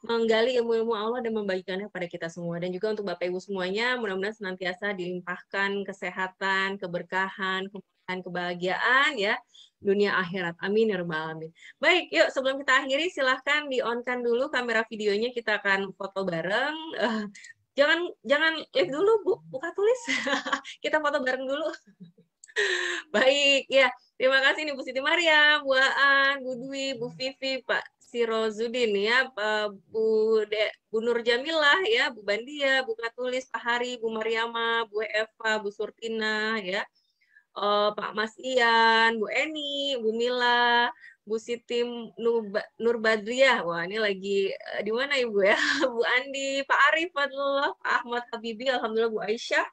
menggali ilmu-ilmu Allah dan membagikannya pada kita semua. Dan juga untuk Bapak Ibu semuanya, mudah-mudahan senantiasa dilimpahkan kesehatan, keberkahan, kebahagiaan ya, dunia akhirat. Amin ya rabbal alamin. Baik, yuk sebelum kita akhiri silahkan di-on-kan dulu kamera videonya, kita akan foto bareng. Jangan live dulu, Bu, buka tulis. Kita foto bareng dulu. Baik, ya. Terima kasih nih Bu Siti Mariam, Bu Aan, Bu Dwi, Bu Vivi, Pak Sirozudin ya, Bu Nur Jamilah ya, Bu Bandia, Bu Katulis, Pak Hari, Bu Mariama, Bu Eva, Bu Surtina ya. Pak Mas Ian, Bu Eni, Bu Mila, Bu Siti Nurbadriah, wah ini lagi di mana Ibu ya, Bu Andi, Pak Arif, Fadlullah, Pak Ahmad Habibi, alhamdulillah Bu Aisyah,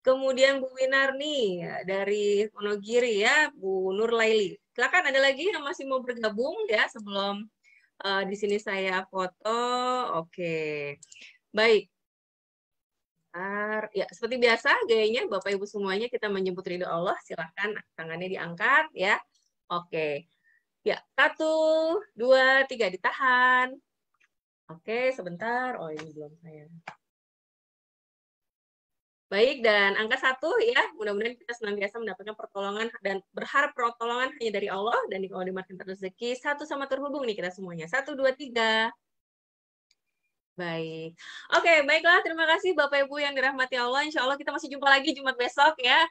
kemudian Bu Winarni ya, dari Wonogiri ya, Bu Nur Laili. Silakan ada lagi yang masih mau bergabung ya sebelum di sini saya foto. Oke, baik. Ya, seperti biasa gayanya Bapak Ibu semuanya kita menyebut ridho Allah, silahkan tangannya diangkat ya. Oke. Ya, 1, 2, 3 ditahan. Oke, sebentar. Oh, ini belum saya. Baik, dan angka 1 ya, mudah-mudahan kita senantiasa mendapatkan pertolongan dan berharap pertolongan hanya dari Allah, dan kalau dimakan rezeki, satu sama terhubung nih kita semuanya. 1, 2, 3. Baik. Oke, baiklah. Terima kasih Bapak Ibu yang dirahmati Allah. Insya Allah kita masih jumpa lagi Jumat besok ya.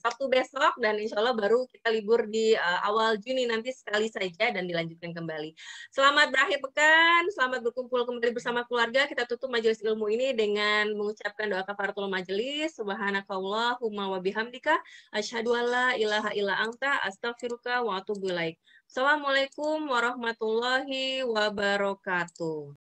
Sabtu besok. Dan insya Allah baru kita libur di awal Juni nanti sekali saja dan dilanjutkan kembali. Selamat berakhir pekan. Selamat berkumpul kembali bersama keluarga. Kita tutup majelis ilmu ini dengan mengucapkan doa kafaratul majelis. Subhanakallahumma wa bihamdika. Asyhadu an la ilaha illa anta. Astaghfiruka wa atubu ilaik. Assalamualaikum warahmatullahi wabarakatuh.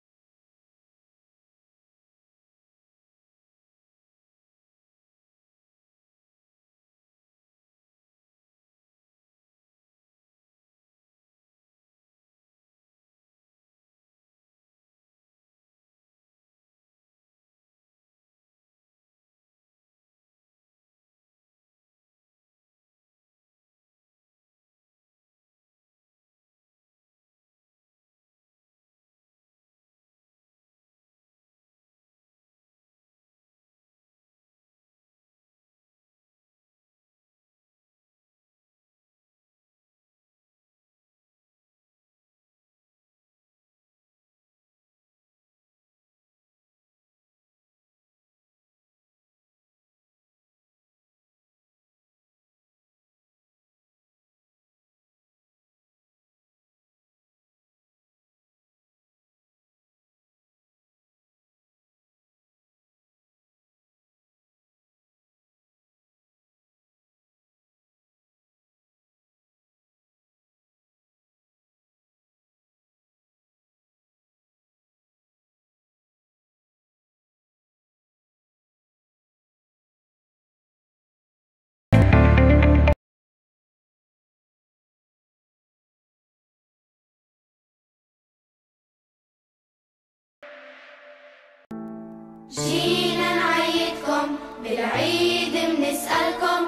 جينا نعيدكم بالعيد بنسألكم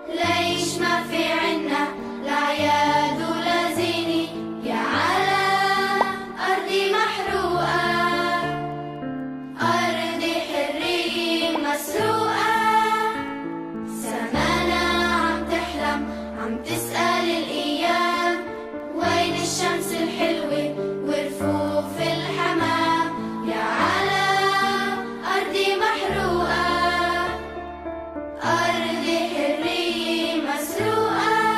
ليش ما في عنا الأعياد ولا زيني يا على أرضي محروقة أرضي حرية مسروقة سمانا عم تحلم عم تسأل الأيام وين الشمس الحلوة ورفوف الحمام يا على أرضي محروقة أرضي حرية مسروقة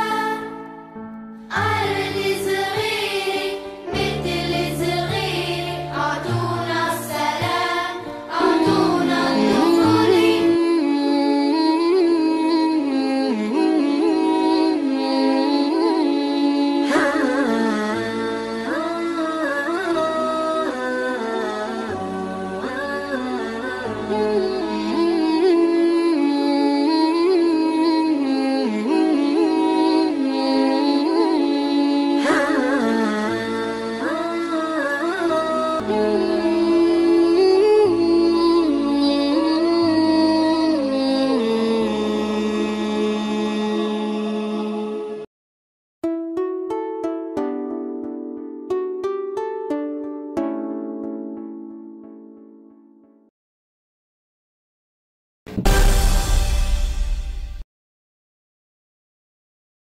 الدين